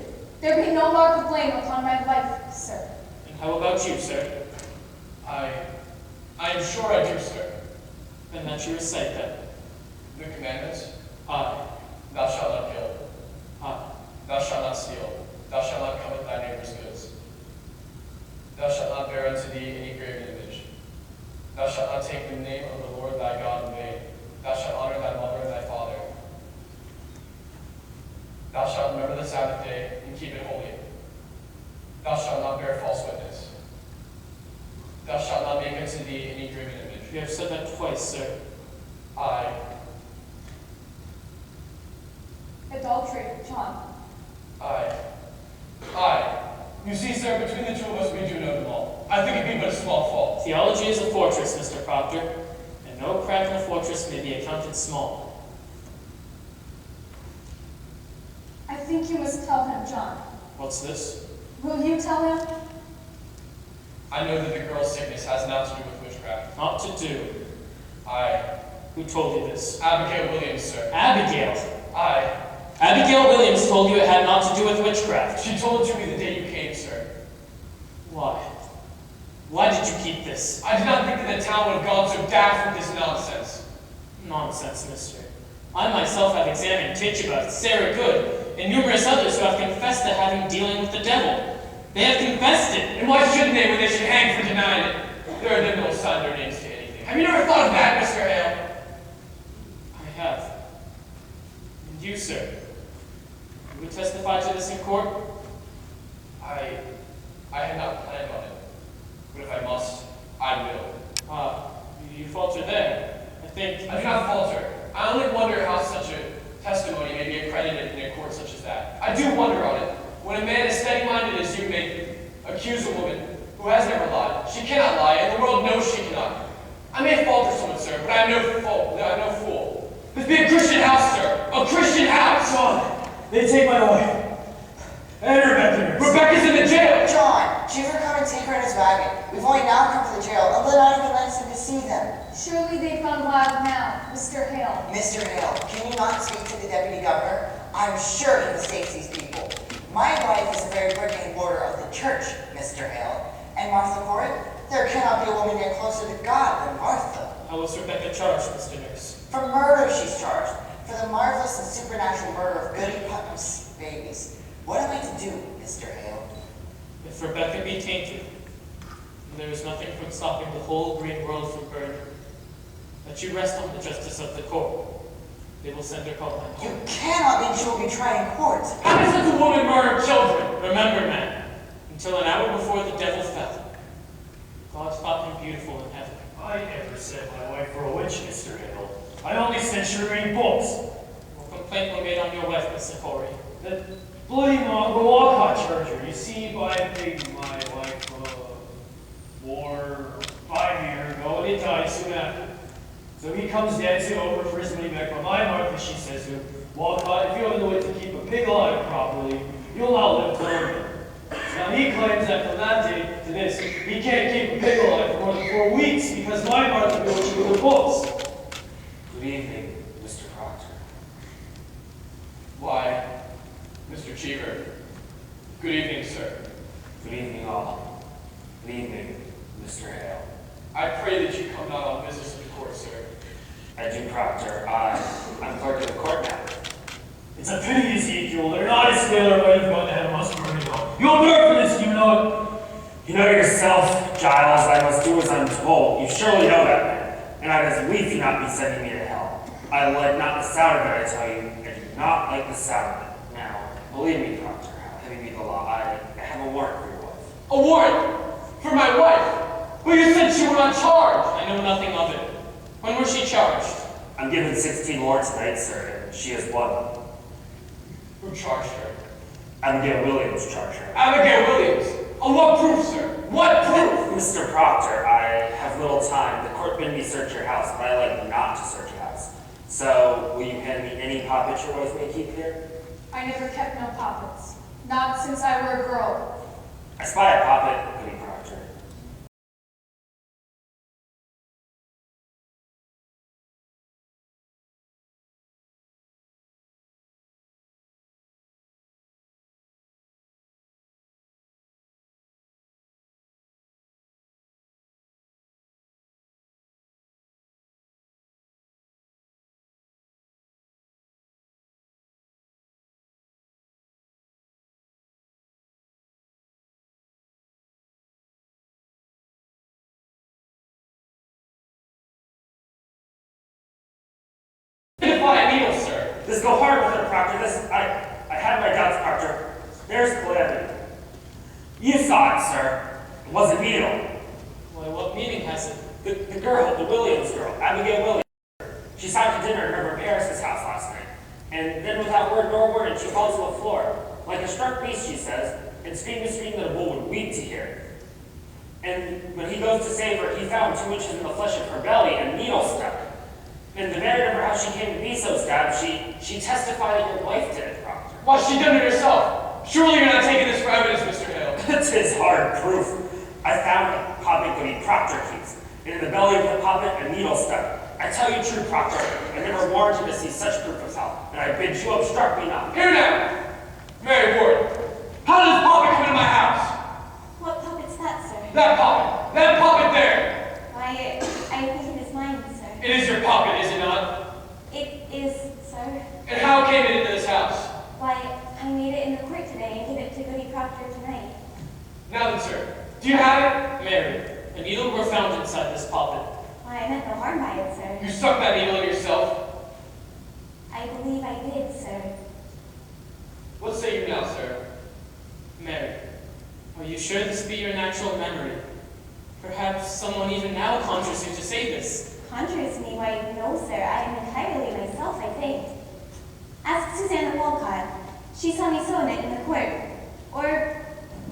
There be no mark of blame upon my life, sir. And how about you, sir? I am sure I do, sir. And that you recite them. The commandments? Aye. Thou shalt not kill. Aye. Thou shalt not steal. Thou shalt not covet thy neighbor's goods. Thou shalt not bear unto thee any graven image. Thou shalt not take the name of the Lord thy God in vain. Thou shalt honor thy mother and thy father. Thou shalt remember the Sabbath day and keep it holy. Thou shalt not bear false witness. Thou shalt not make unto thee any graven image. You have said that twice, sir. Aye. Adultery, John. Aye. Aye. You see, sir, between the two of us, we do know them all. I think it be but a small fault. Theology is a fortress, Mr. Proctor, and no crack in a fortress may be accounted small. I think you must tell him, John. What's this? Will you tell him? I know that the girl's sickness has not to do with witchcraft. Not to do. Aye. Who told you this? Abigail Williams, sir. Abigail. Aye. Abigail Williams told you it had not to do with witchcraft. She told it to me the day you came, sir. Why? Why did you keep this? I did not think that the town would have gone so daft with this nonsense. Nonsense, mister. I myself have examined Tituba, Sarah Good, and numerous others who have confessed to having dealing with the devil. They have confessed it. And why shouldn't they when they should hang for denying it? There are them that will sign their names to anything. Have you never thought of that, Mr. Hale? I have. And you, sir? You would testify to this in court? I had not planned on it. But if I must, I will. You falter there. I think... I do not falter. I only wonder how such a testimony may be accredited in a court such as that. I do wonder on it. When a man as steady-minded as you may accuse a woman who has never lied, she cannot lie, and the world knows she cannot. I may falter somewhat, sir, but I am no fool. This be a Christian house, sir. A Christian house! John, they take my wife. And Rebecca. Rebecca's in the jail! John, Cheever come and take her in his wagon. We've only now come to the jail, and Lenardigan likes him to see them. Surely they've gone wild now, Mr. Hale. Mr. Hale, can you not speak to the deputy governor? I'm sure he mistakes these people. My wife is a very working warder of the church, Mr. Hale. And Martha Corrigan, there cannot be a woman yet closer to God than Martha. How was Rebecca charged, Mr. Nurse? For murder she's charged, for the marvelous and supernatural murder of Goody Putnam's babies. What am I to do, Mr. Hale? If Rebecca be tainted, there is nothing from stopping the whole green world from burning. Let you rest on the justice of the court. They will send her home. You cannot mean she will be tried in court. How does such a woman murder children? Remember, man, until an hour before the devil fell, God thought him beautiful in heaven. I never said my wife were a witch, Mr. Hale. I only said she read books. No complaint were made on your wife, Mr. Corey. That bloody Mongol Walcott charger. You see, I think my wife 4 or 5 years ago, and he died soon after. So he comes dancing over for his money back. But my Martha, she says to him, Walcott, if you have the way to keep a pig alive properly, you'll not live long. Now he claims that from that day to this, he can't keep a pig alive for more than 4 weeks because my Martha goes through the books. Good evening, Mr. Proctor. Why, Mr. Cheever. Good evening, sir. Good evening, all. Good evening, Mr. Hale. I pray that you come not on business of the court, sir. I do, Proctor. I'm clerk of the court now. It's a pity, Ezekiel. They're not as sailor might have gone ahead of us for ago. You'll bear for this, you know it. You know yourself, Giles, I must do as I'm told. You surely know that, man. And I was lief you not be sending me to hell. I like not the sound of it, I tell you. I do not like the sound of it. Now, believe me, Proctor, how heavy be the law. I have a warrant for your wife. A warrant? For my wife? Well, you said she were on charge. I know nothing of it. When was she charged? I'm given 16 more tonight, sir, and she is one. Who charged her? Abigail Williams charged her. Abigail Williams? On what proof, sir? What proof? Mr. Proctor, I have little time. The court bid me search your house, but I like not to search your house. So, will you hand me any poppets your wife may keep here? I never kept no poppets. Not since I were a girl. I spy a poppet, Goody Proctor. Identify a needle, sir. This go hard with her, Proctor. I had my doubts, Proctor. There's Calamity. You saw it, sir. It was a needle. Why, what meaning has it? The girl, the Williams girl, Abigail Williams. She sat at dinner at Reverend Paris's house last night. And then without word nor word, she falls to the floor. Like a struck beast, she says, and screamed a scream that a bull would weep to hear. And when he goes to save her, he found 2 inches in the flesh of her belly and a needle stuck. And the narrative of how she came to be so stabbed, she testified that your wife did it, Proctor. Why, she done it herself. Surely you're not taking this for evidence, Mr. Hale. That's his hard proof. I found a poppet Goody Proctor keeps, and in the belly of the poppet, a needle stuck. I tell you true, Proctor, I never warranted to see such proof of hell, and I bid you obstruct me not. Here now, Mary Ward, how did this poppet come into my house? What puppet's that, sir? That poppet there. Why, I think it is mine, sir. It is your poppet, is it not? It is, sir. And how came it into this house? Why, I made it in the court today and gave it to Goody Proctor tonight. Now then, sir, do you have it? Mary, a needle were found inside this poppet. Why, I meant no harm by it, sir. You stuck that needle in yourself. I believe I did, sir. What say you now, sir? Mary, are you sure this be your natural memory? Perhaps someone even now conjures you to say this. Conjures me? Why, no, sir. I am entirely myself, I think. Ask Susanna Walcott. She saw me sewing it in the court. Or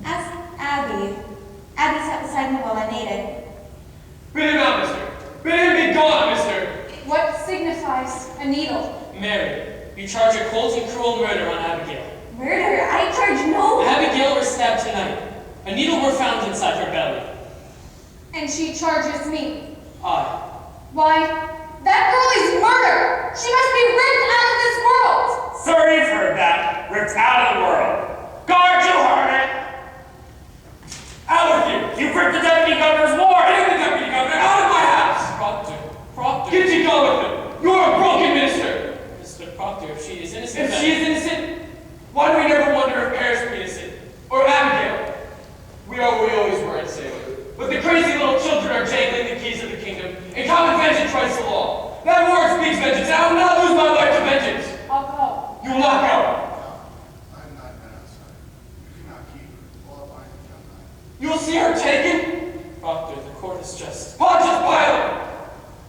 ask Abby. Abby sat beside me while I made it. Bid him out, mister. Bid him be gone, mister. What signifies a needle? Mary, you charge a cold and cruel murder on Abigail. Murder? I charge no. Abigail was stabbed tonight. A needle were found inside her belly. And she charges me. Aye. Why, that girl is murder! She must be ripped out of this world! Sir, you've heard that. Ripped out of the world. Guard, you heard it! Out with you! You ripped the deputy governor's warrant! Get the deputy governor out of my house! Proctor. Get you gone with him! You're a broken minister! Mr. Proctor, if she is innocent, If she is innocent, why do we never wonder if Paris be innocent? Or Abigail? We always were in Salem. But the crazy little children are jangling the keys of the kingdom, and common vengeance writes the law. That word speaks vengeance, and I will not lose my life to vengeance. I'll go. You will not go. I'm not an outsider. You cannot keep her. All I cannot. You will see her taken. Proctor, the court is just. Pontius Pilate!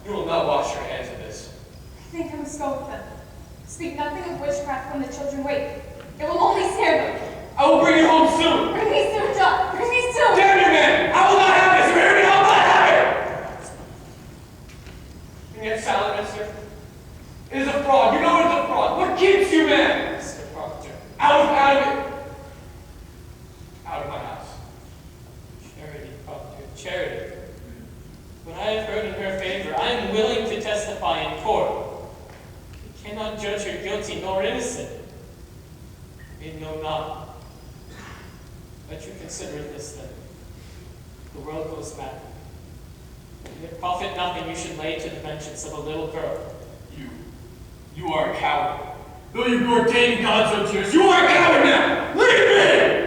You will not wash your hands of this. I think I must go with them. Speak nothing of witchcraft when the children wake. It will only snare them. I will bring you home soon. Bring me soon, John. Bring me soon. Damn you, man! I will not have this! You hear me? I will not have it! And yet, silent, mister. It is a fraud. You know it is a fraud. What keeps you, man? Mr. Proctor. Out of it. Out of my house. Charity, Proctor, charity. What I have heard in her favor, I am willing to testify in court. You cannot judge her guilty nor innocent. We know not. Let you consider this then. The world goes back. And it profit nothing you should lay to the vengeance of a little girl. You are a coward. Though you be ordained God's own tears, you are a coward now! Leave me!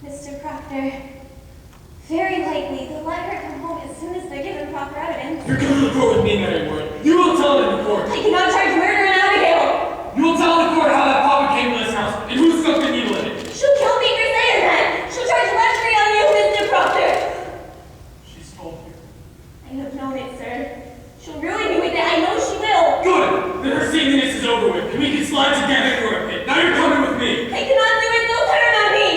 Mr. Proctor, very likely they'll let her come home as soon as they're given proper evidence. You're coming to court with me, Mary Ward. You will tell them in court. I cannot charge murder in Abigail. You will tell the court how that papa came to this house and who stuck the needle in it. She'll kill me for saying that. She'll charge lechery on you, Mr. Proctor. She's told you. I have known it, sir. She'll ruin me with it. I know she will. Good! Then her seediness is over with, and we can slide together for a pit. Now you're coming with me. I cannot do it. They'll turn on me.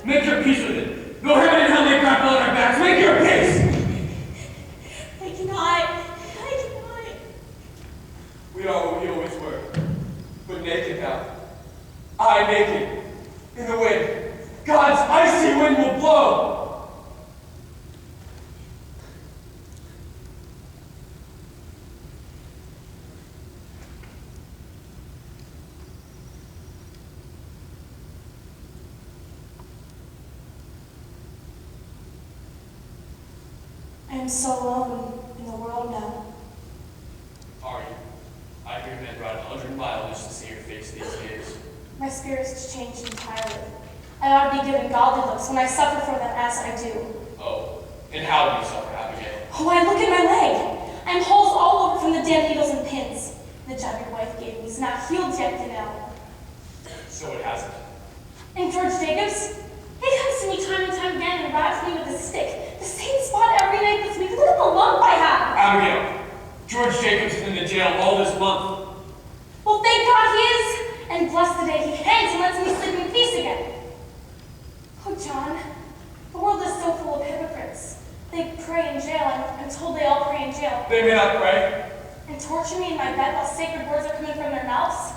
Make your peace with it. No heaven and hell may grapple on our backs. Make your peace! I cannot. We are what we always were. But naked now. I naked. In the wind. God's icy wind will blow. I am so alone in the world now. Are you? I hear men ride 100 miles just to see your face these days. My spirit has changed entirely. I ought to be given godly looks when I suffer from them as I do. Oh, and how do you suffer, Abigail? Oh, I look at my leg. I'm holes all over from the damn needles and pins. The job your wife gave me is not healed yet, you know. So it hasn't. And George Jacobs, he comes to me time and time again and raps me with a stick. The same spot every night this week. Look at the lump I have. Abigail, George Jacobs is in the jail all this month. Well, thank God he is. And bless the day he hangs and lets me sleep in peace again. Oh, John, the world is so full of hypocrites. They pray in jail. I'm told they all pray in jail. They may not pray. And torture me in my bed while sacred words are coming from their mouths.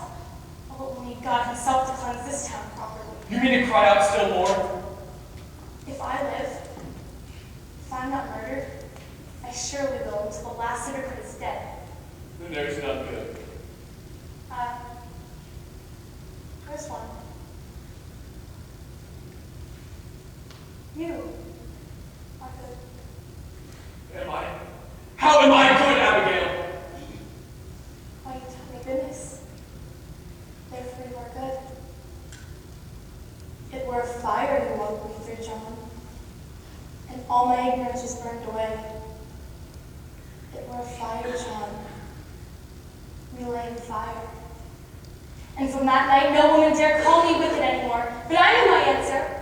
Oh, but we'll need God himself to cleanse this town properly. You mean to cry out still more? If I live, if I'm not murdered, I surely will until the last hypocrite is dead. Then there's none good. There's one. You are good. Am I? How am I good, Abigail? Why, you taught me goodness. Therefore you are good. It were a fire you woke me through, John, and all my ignorance was burned away. It were a fire, John, relaying fire. And from that night, no woman dare call me wicked anymore, but I knew my answer.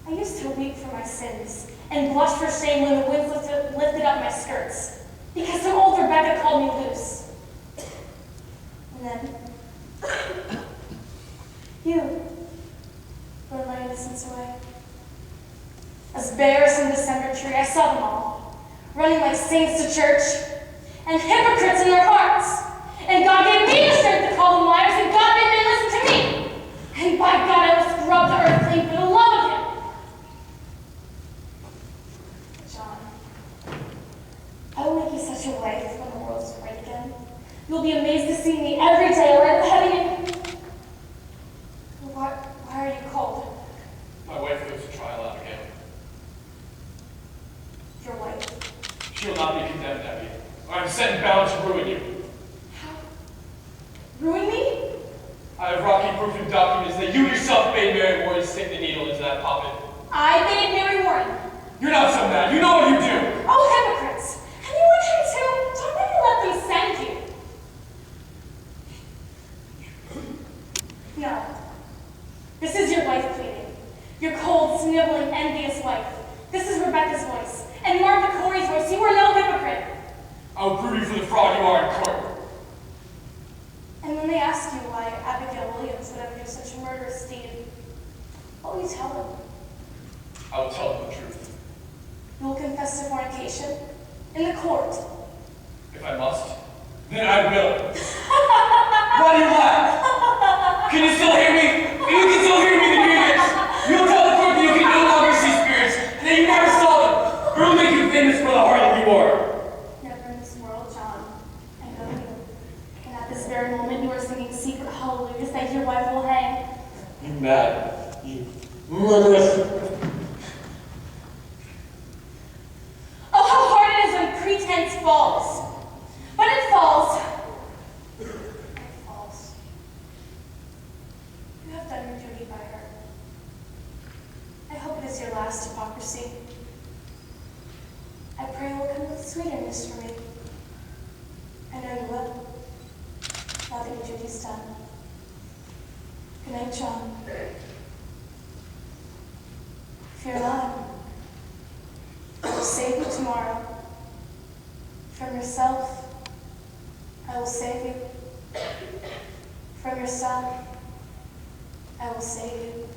I used to weep for my sins and blush for shame when the winds lifted up my skirts, because some old Rebecca called me loose. And then, you burned my innocence away. As bears from the December tree, I saw them all, running like saints to church, and hypocrites in their hearts. And God gave me the strength to call them liars, and God made men listen to me. And by God, I will scrub the earth clean for the love of him. John, I will make you such a wife when the world is right again. You'll be amazed to see me every day alive, having it. Why are you cold? My wife goes to trial, Abigail. Your wife. She will not be condemned, Abigail. I am set and bound to ruin you. Ruin me? I have rocky proof and documents that you yourself made Mary Warren stick the needle into that poppet. I made Mary Warren. You're not so mad. You know what you do. Oh, hypocrites! Anyone here too? Don't let me let them send you. No. This is your wife pleading. Your cold, sniveling, envious wife. This is Rebecca. Rebecca's voice and Martha Corey's voice, you are no hypocrite. I will prove you for the fraud you are in court. And when they ask you why Abigail Williams would ever do such a murderous deed, what will you tell them? I will tell them the truth. You will confess to fornication in the court. If I must, then I will. Why do you laugh? Can you still hear me? If you can still hear me, then hear this. You will tell the court that you can no longer see spirits, and that you never saw them, or it will make you famous for the harlot you are. Never in this world, John. I know you. And at this very moment, you are singing secret hallelujahs that your wife will hang. You mad. You murderous. Oh, how hard it is when pretense falls. But it falls. It falls. You have done your duty by her. I hope it is your last hypocrisy. I pray you will come with sweetness for me. I know you will. Now that your duty's done. Good night, John. Fear not. I will save you tomorrow. From yourself, I will save you. From your son, I will save you.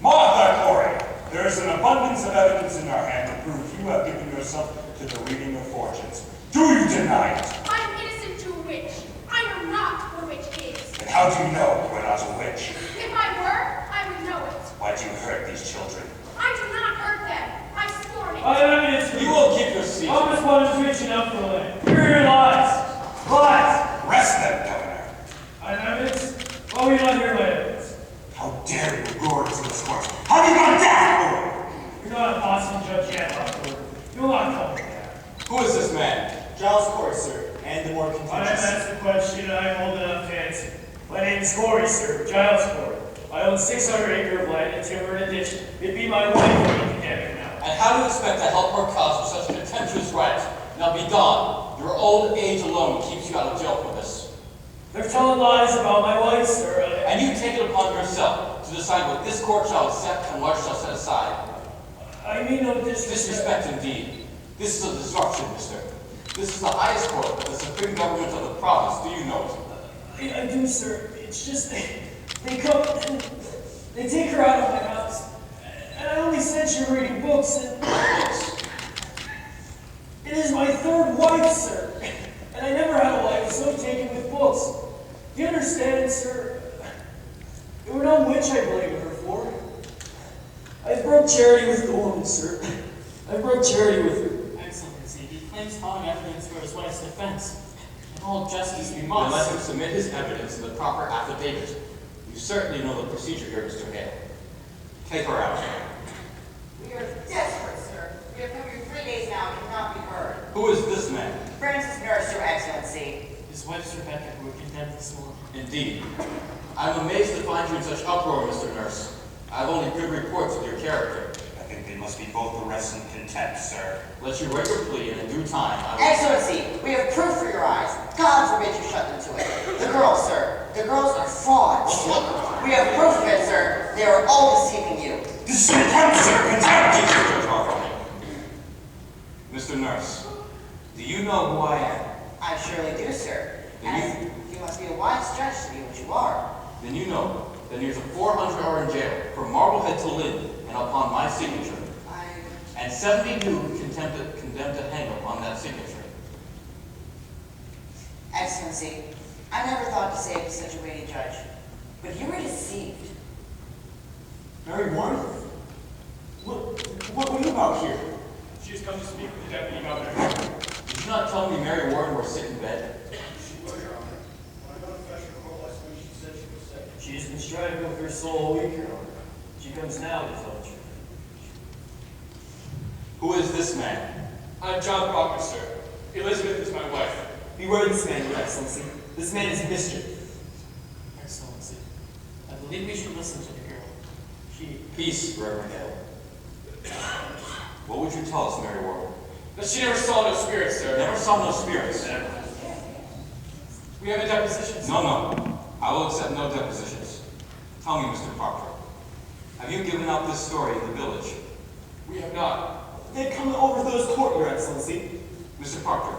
Martha Corey, there is an abundance of evidence in our hand to prove you have given yourself to the reading of fortunes. Do you deny it? I'm innocent to a witch. I know not what a witch is. Then how do you know you are not a witch? If I were, I would know it. Why do you hurt these children? I do not hurt them. I scorn it. Evidence. You will keep your seat. Thomas One is reaching out for land. Here are your lies. Lies. Arrest them, Governor. I have evidence. Why will you not hear my evidence? How dare you roar into this court? How do you got that for? You're not a possible judge yet, Doctor. You will not call me that. Who is this man? Giles Corey, sir, and the more I have contentious. asked the question, I am old enough to answer. My name is Corey, sir, Giles Corey. I own 600 acres of land and timber in addition. It'd be my wife who you can get me now. And how do you expect to help her cause for such contemptuous rights? Now be gone. Your old age alone keeps you out of jail for this. They're telling lies about my wife, sir. And you take it upon yourself to decide what this court shall accept and what shall set aside. I mean no disrespect. Disrespect indeed. This is a disruption, mister. This is the highest court, the supreme government of the province. Do you know it? I do, sir. It's just they come and they take her out of my house. And I only sent you reading books and Books. it is my third wife, sir. And I never had a life so taken with books. Do you understand, sir? There were no witch I blame her for. I broke charity with the woman, sir. I broke charity with her. Excellency, he claims strong evidence for his wife's defense. In all justice, we Then must. let him submit his evidence in the proper affidavit. You certainly know the procedure here, Mr. Hale. Take her out. We are desperate, sir. We have come here 3 days now and cannot be heard. Who is this man? Francis Nurse, Your Excellency. His wife's Rebecca, who were condemned this morning. Indeed. I'm amazed to find you in such uproar, Mr. Nurse. I have only good reports of your character. I think they must be both arrest and contempt, sir. Let you write your plea, and in due time I will... Excellency, we have proof for your eyes. God forbid you shut them to it. The girls, sir. The girls are frauds. We have proof of it, sir. They are all deceiving you. This is contempt, sir. Contempt! Keep your judge off from me. Mr. Nurse, do you know who I am? I surely do, sir. Then And you must be a wise judge to be what you are. Then you know that years of 400 are in jail, from Marblehead to Lynn, and upon my signature. And 72 condemned to hang upon that signature. Excellency, I never thought to say it to such a weighty judge, but you were deceived. Mary Warren? What are you about here? She has come to speak with the deputy governor. Did you not tell me Mary Warden were sick in bed? Well, Your Honor, when I got a fresh report last week, she said she was sick. She's been striving with her soul all week, Your Honor. She comes now to tell the truth. Who is this man? I'm John Proctor, sir. Elizabeth is my wife. Beware this man, Your Excellency. This man is mischief. Excellency, I believe we should listen to the girl. Peace, Reverend Hill. What would you tell us, Mary Warden? But she never saw no spirits, sir. Never saw no spirits. We have a deposition, sir. No. I will accept no depositions. Tell me, Mr. Proctor, have you given out this story in the village? We have not. They've come over those court, Your Excellency. Mr. Proctor,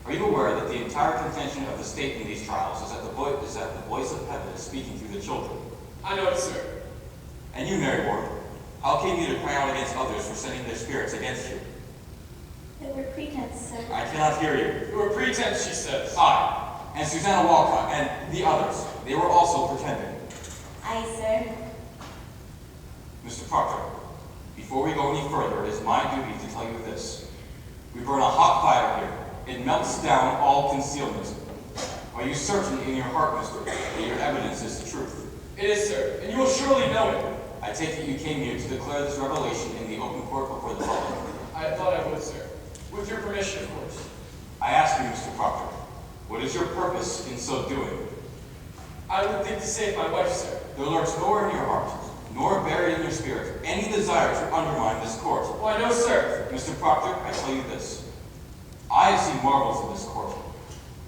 are you aware that the entire contention of the state in these trials is that the voice of heaven is speaking through the children? I know it, sir. And you, Mary Warden, how came you to cry out against others for sending their spirits against you? It were pretense, sir. I cannot hear you. You were pretense, she says. I, and Susanna Walcott, and the others, they were also pretending. Aye, sir. Mr. Proctor, before we go any further, it is my duty to tell you this. We burn a hot fire here. It melts down all concealment. Are you certain in your heart, mister, that your evidence is the truth? It is, sir, and you will surely know it. I take it you came here to declare this revelation in the open court before the public. I thought I would, sir. With your permission, of course. I ask you, Mr. Proctor, what is your purpose in so doing? I would think to save my wife, sir. There lurks nor in your heart, nor buried in your spirit, any desire to undermine this court. Why, no, sir. Mr. Proctor, I tell you this. I have seen marvels in this court.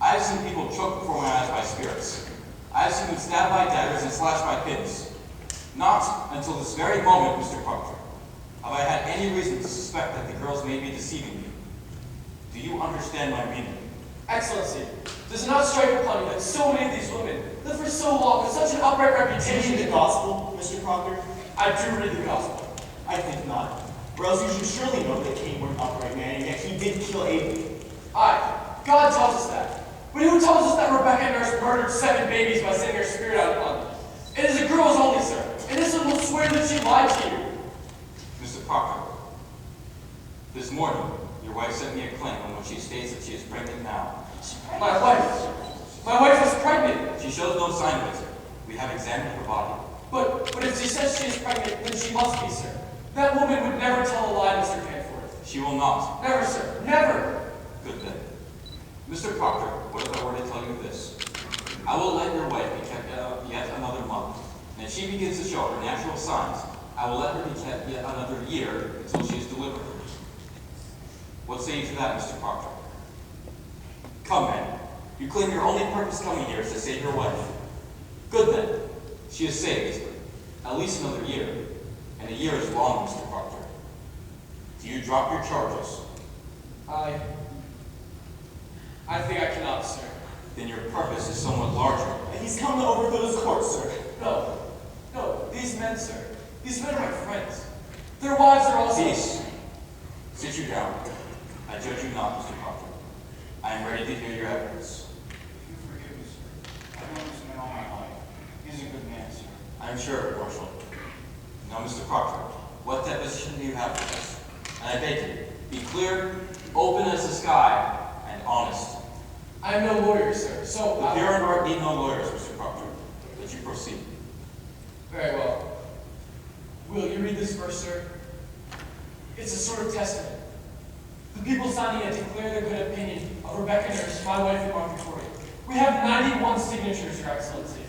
I have seen people choked before my eyes by spirits. I have seen them stabbed by daggers and slashed by pins. Not until this very moment, Mr. Proctor, have I had any reason to suspect that the girls may be deceiving me. Do you understand my meaning? Excellency, does it not strike upon you that so many of these women live for so long with such an upright Do you reputation? read the gospel, Mr. Proctor? I do read the gospel. I think not. Or else you should surely know that Cain were an upright man, and yet he did kill Abel. Aye, God tells us that. But who tells us that Rebecca Nurse murdered 7 babies by sending her spirit out upon them? It is the girls only, sir. And this one will swear that she lied to you. Mr. Proctor, this morning, your wife sent me a claim on which she states that she is pregnant now. My wife is pregnant. She shows no sign of it. We have examined her body. But if she says she is pregnant, then she must be, sir. That woman would never tell a lie, Mr. Canforth. She will not. Never, sir. Never. Good then. Mr. Proctor, what if I were to tell you this? I will let your wife be kept yet another month, and if she begins to show her natural signs, I will let her be kept yet another year until she is delivered. What say you to that, Mr. Proctor? Come, man. You claim your only purpose coming here is to save your wife. Good then. She is saved. At least another year. And a year is long, Mr. Proctor. Do you drop your charges? I think I cannot, sir. Then your purpose is somewhat larger. He's come to overthrow this court, sir. No, these men, sir. These men are my friends. Their wives are also... Peace. Sit you down. I judge you not, Mr. Proctor. I am ready to hear your evidence. If you forgive me, sir, I've known this man all my life. He's a good man, sir. I am sure, Marshal. Now, Mr. Proctor, what deposition do you have for us? And I beg you, be clear, open as the sky, and honest. I am no lawyer, sir, so... The pure in heart need no lawyers, Mr. Proctor. Let you proceed. Very well. Will you read this verse, sir? It's a sort of testament. The people signing it declare their good opinion of Rebecca Nurse, my wife and Martha Corey. We have 91 signatures, Your Excellency.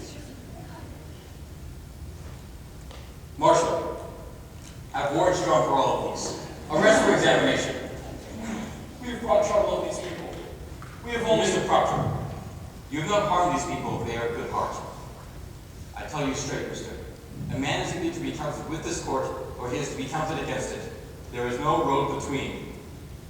Marshal, I have warrants drawn for all of these. Arrest for examination. We have brought trouble on these people. We have only... Mr. Proctor, you have not harmed these people if they are of good heart. I tell you straight, mister. A man is either to be counted with this court, or he is to be counted against it. There is no road between.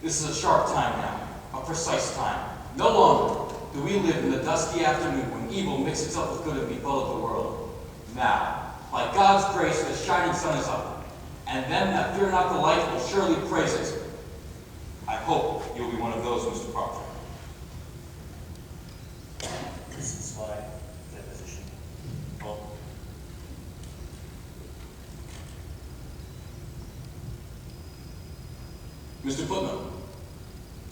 This is a sharp time now, a precise time. No longer do we live in the dusky afternoon when evil mixes up with good and befalleth the world. Now, by God's grace, the shining sun is up, and them that fear not the light will surely praise it. I hope you'll be one of those, Mr. Proctor. This is my deposition. Well, Mr. Putnam,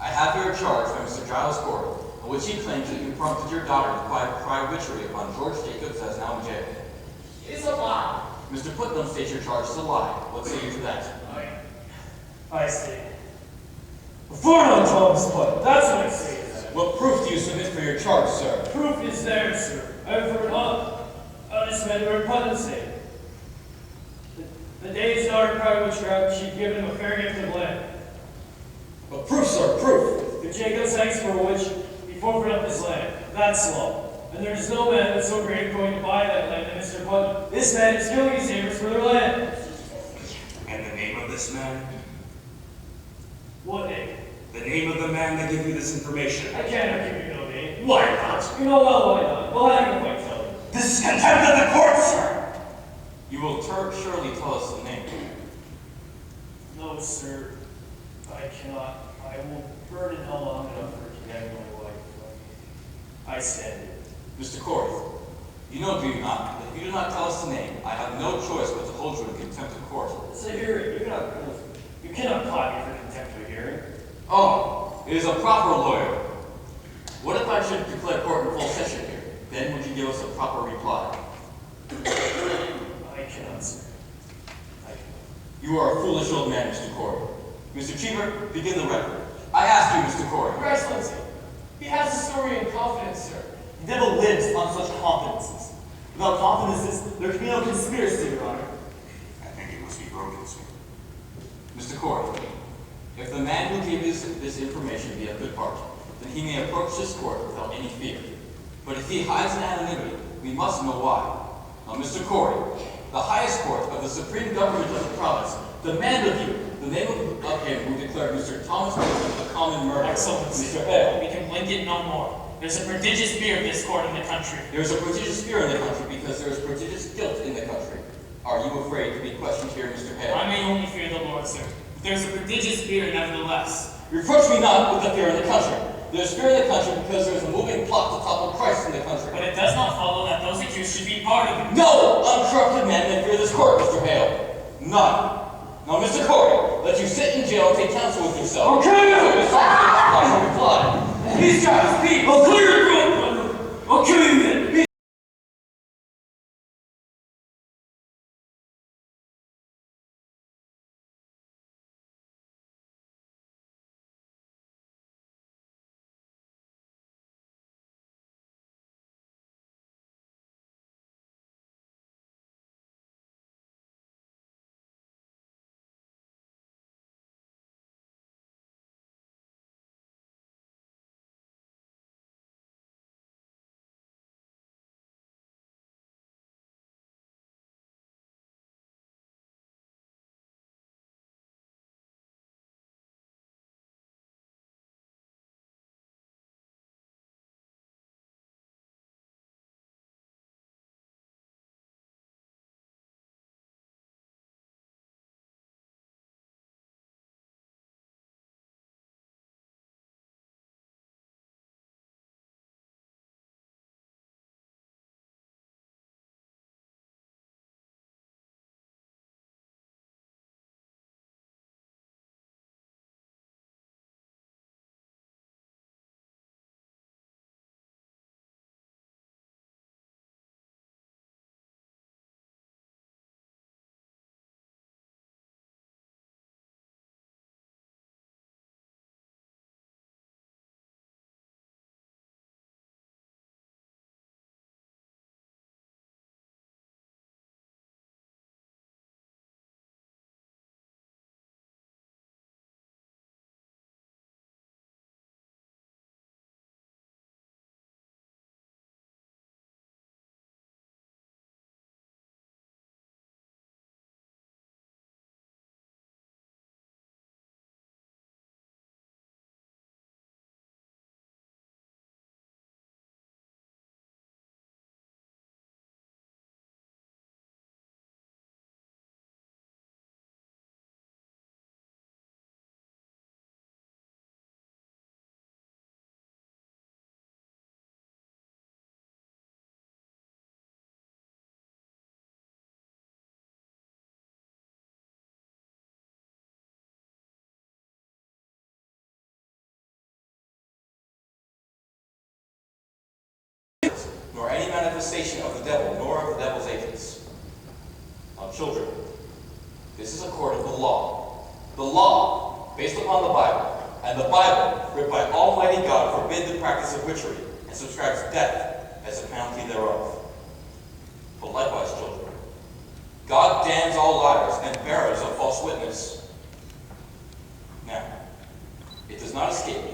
I have here a charge by Mr. Giles Corey, in which he claims that you prompted your daughter to cry witchery upon George Jacobs, as now in jail. It is a lie. Mr. Putnam states your charge is a lie. What say you to that? I see. Before on Thomas Putnam, that's what I say to that. What proof do you submit for your charge, sir? Proof is there, sir. I've heard honest men were Putnam say. The day his daughter cried witchcraft, she'd given him a fair gift of land. But proof, sir, proof! The Jacobs thanks for which he forfeited up his land. That's law. And there is no man that's so great going to buy that land than Mr. Putnam. This man is killing his neighbors for their land. And the name of this man? What name? The name of the man that gave you this information. I cannot give you no name. Why not? You know well why not. Well, how do you quite tell me? This is contempt of the court, sir! You will surely tell us the name. No, sir. I cannot. I will burn in hell long enough for condemning my wife. I stand it. Mr. Corey, you know, do you not, that if you do not tell us the name, I have no choice but to hold you in contempt of court. It's a hearing. You cannot caught me for contempt of a hearing. Oh, it is a proper lawyer. What if I should declare court in full session here? Then would you give us a proper reply? I cannot, sir. I cannot. You are a foolish old man, Mr. Corey. Mr. Cheever, begin the record. I ask you, Mr. Corey. Your Excellency, he has the story in confidence, sir. The devil lives on such confidences. Without confidences, there can be no conspiracy, Your Honor. I think it must be broken, sir. Mr. Corey, if the man who gave this information be of good heart, then he may approach this court without any fear. But if he hides in anonymity, we must know why. Now, Mr. Corey, the highest court of the supreme government of the province demand of you the name of him who declared Mr. Thomas Putnam a common murderer. Excellency, Mr. Hale. we can blink it no more. There's a prodigious fear of this court in the country. There is a prodigious fear in the country because there is prodigious guilt in the country. Are you afraid to be questioned here, Mr. Hale? I may only fear the Lord, sir. But there's a prodigious fear nevertheless. Reproach me not with the fear in the country. There's fear in the country because there is a moving plot to topple Christ in the country. But it does not follow that those accused should be part of it. No uncorrupted man may fear this court, Mr. Hale. None. Now, Mr. Corey, let you sit in jail and take counsel with yourself. Okay! Reply. These guys, people, I'll clear your throat, brother. I'll kill you then. manifestation of the devil, nor of the devil's agents. Now, children, this is a court of the law. The law, based upon the Bible, and the Bible, written by Almighty God, forbid the practice of witchery, and subscribes death as a penalty thereof. But likewise, children, God damns all liars and bearers of false witness. Now, it does not escape me.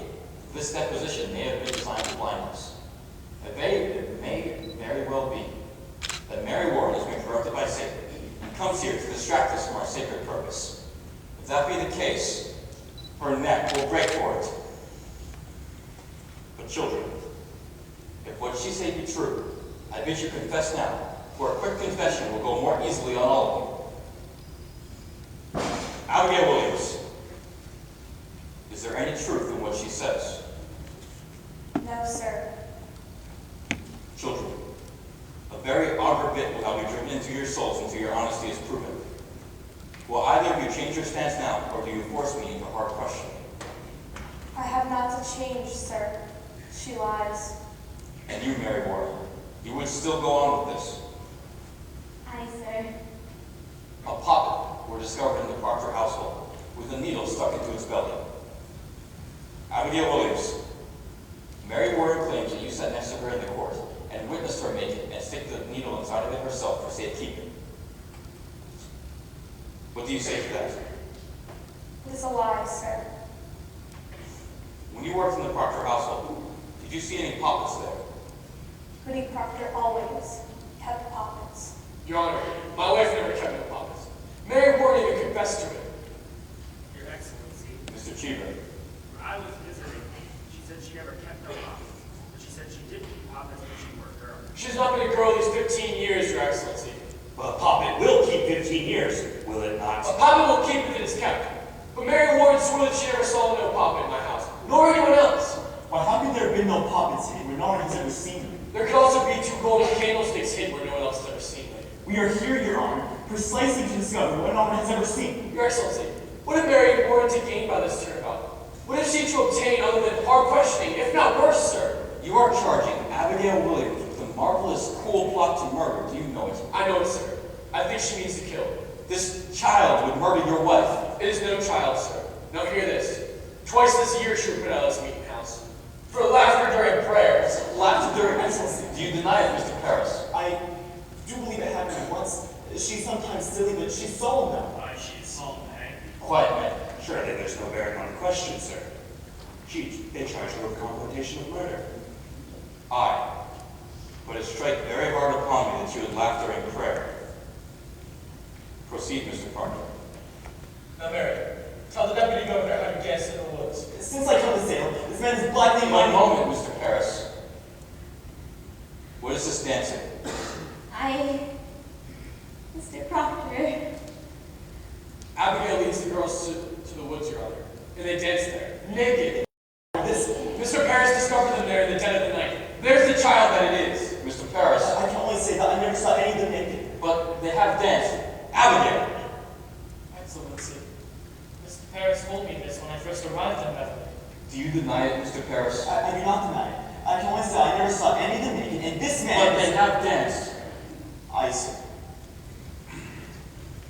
This deposition may have been designed to blind us. It may very well be that Mary Warren has been corrupted by Satan and comes here to distract us from our sacred purpose. If that be the case, her neck will break for it. But children, if what she say be true, I bid you confess now, for a quick confession will go more easily on all of you. Abigail Williams, is there any truth in what she says? No, sir. Children, a very augur bit will now be driven into your souls until your honesty is proven. Will either of you change your stance now, or do you force me into hard questioning? I have not to change, sir. She lies. And you, Mary Warren, you would still go on with this? Aye, sir. A poppet were discovered in the Proctor household, with a needle stuck into its belly. Abigail Williams, Mary Warren claims that you sat next to her in the court and witnessed her make it and stick the needle inside of it herself for safekeeping. What do you say to that? It is a lie, sir. When you worked in the Proctor household, did you see any poppets there? Goody Proctor always kept poppets. Your Honor, my wife never kept no poppets. Mary Warren even confessed to it. Your Excellency, Mr. Cheever. when I was visiting, she said she never kept no poppets, but she said she did keep poppets when she were a girl. She's not been a girl these 15 years, Your Excellency. But a poppet will keep 15 years, will it not? A poppet will keep if it is kept. But Mary Warren swore that she never saw no poppet in my house, nor anyone else. Well, how could there have been no poppets hidden where no one has ever seen them? There could also be 2 golden candlesticks hid where no one else has ever seen them. We are here, Your Honor, precisely to discover what no one has ever seen. Your Excellency, what did Mary Warren to gain by this turnabout? What is she to obtain other than hard questioning, if not worse, sir? You are charging Abigail Williams with a marvelous, cool plot to murder. Do you know it? I know it, sir. I think she means to kill. This child would murder your wife. It is no child, sir. Now hear this. Twice this year she was put out of this meeting house. For laughter during prayers. Laughter during Excellency. Do you deny it, Mr. Paris? I do believe it happened once. She's sometimes silly, but she's solemn now. Why, she's solemn, eh? Quiet, man. Surely there's no bearing on the question, sir. They charge her with complication of murder. Aye. But it strike very hard upon me that you would laugh during prayer. Proceed, Mr. Parker. Now, Mary, tell the deputy governor how you danced in the woods. Since I come to Salem, this man is blackmailing One my moment, Mr. Paris. What is this dancing? Mr. Proctor. Abigail leads the girls to the woods, Your Honor, and they dance there, naked. Mr. Paris discovered them there in the dead of the night. There's the child that it is. Mr. Paris. I can only say that I never saw any of them naked. But they have danced. Abigail! Excellency, Mr. Paris told me this when I first arrived in Beverly. Do you deny it, Mr. Paris? I do not deny it. I can only say I never saw any of them naked, and this man... But they have danced. I see.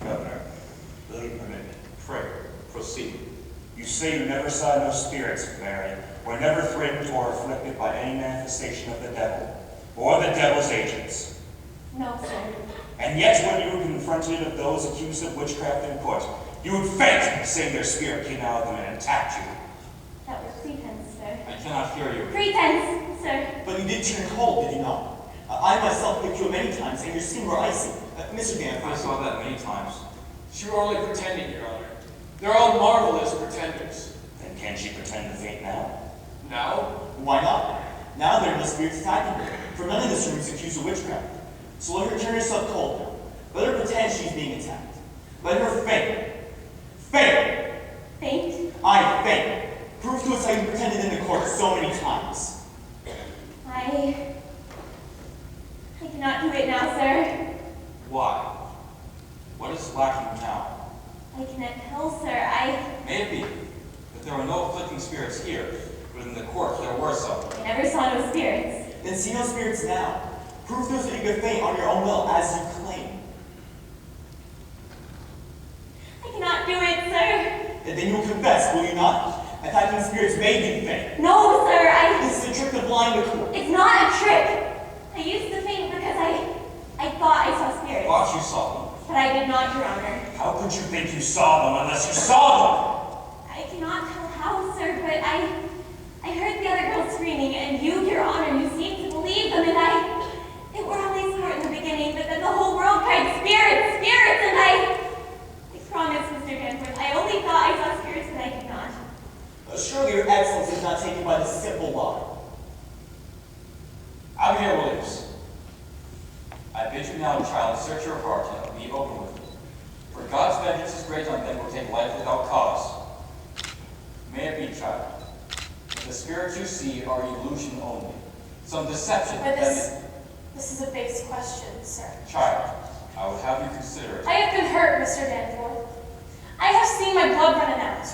Governor, will you permit me? Pray, proceed. You say you never saw no spirits, Mary, were never threatened or afflicted by any manifestation of the devil, or the devil's agents. No, sir. And yet when you were confronted of those accused of witchcraft in court, you would faint, saying their spirit came out of them and attacked you. That was pretense, sir. I cannot hear you. Pretense, sir. But you did turn cold, did you not? I myself picked you up many times, and your skin were icy. Mr. Danforth. I saw that many times. She were only pretending, Your Honor. They're all marvelous pretenders. Then can she pretend to faint now? Now? Why not? Now there are no spirits attacking her, for none in this room is accused of witchcraft. So let her turn herself cold now. Let her pretend she's being attacked. Let her faint. Faint! Faint? I faint. Prove to us how you pretended in the court so many times. I cannot do it now, sir. Why? What is lacking now? I cannot tell, sir. May it be that there were no afflicting spirits here, but in the court there were some. I never saw no spirits. Then see no spirits now. Prove to us that you could faint on your own will, as you claim. I cannot do it, sir. And then you will confess, will you not? Attacking spirits made you faint. No, sir, This is a trick to blind the court. It's not a trick. I used to faint because I thought I saw spirits. Thought you saw them. But I did not, Your Honor. How could you think you saw them unless you saw I cannot tell how, sir, but I heard the other girls screaming, and you, Your Honor, you seemed to believe them, and it were only sport in the beginning, but then the whole world cried, spirits, spirits, and I promise, Mr. Danforth, I only thought I saw spirits, but I did not. Surely your excellence is not taken by this simple lie. Abigail Williams, I bid you now, child, search your heart and be open with me. For God's vengeance is great on them who take life without cause. May it be, child, that the spirits you see are illusion only, some deception. But this is a base question, sir. Child, I would have you consider it. I have been hurt, Mr. Danforth. I have seen my blood running out.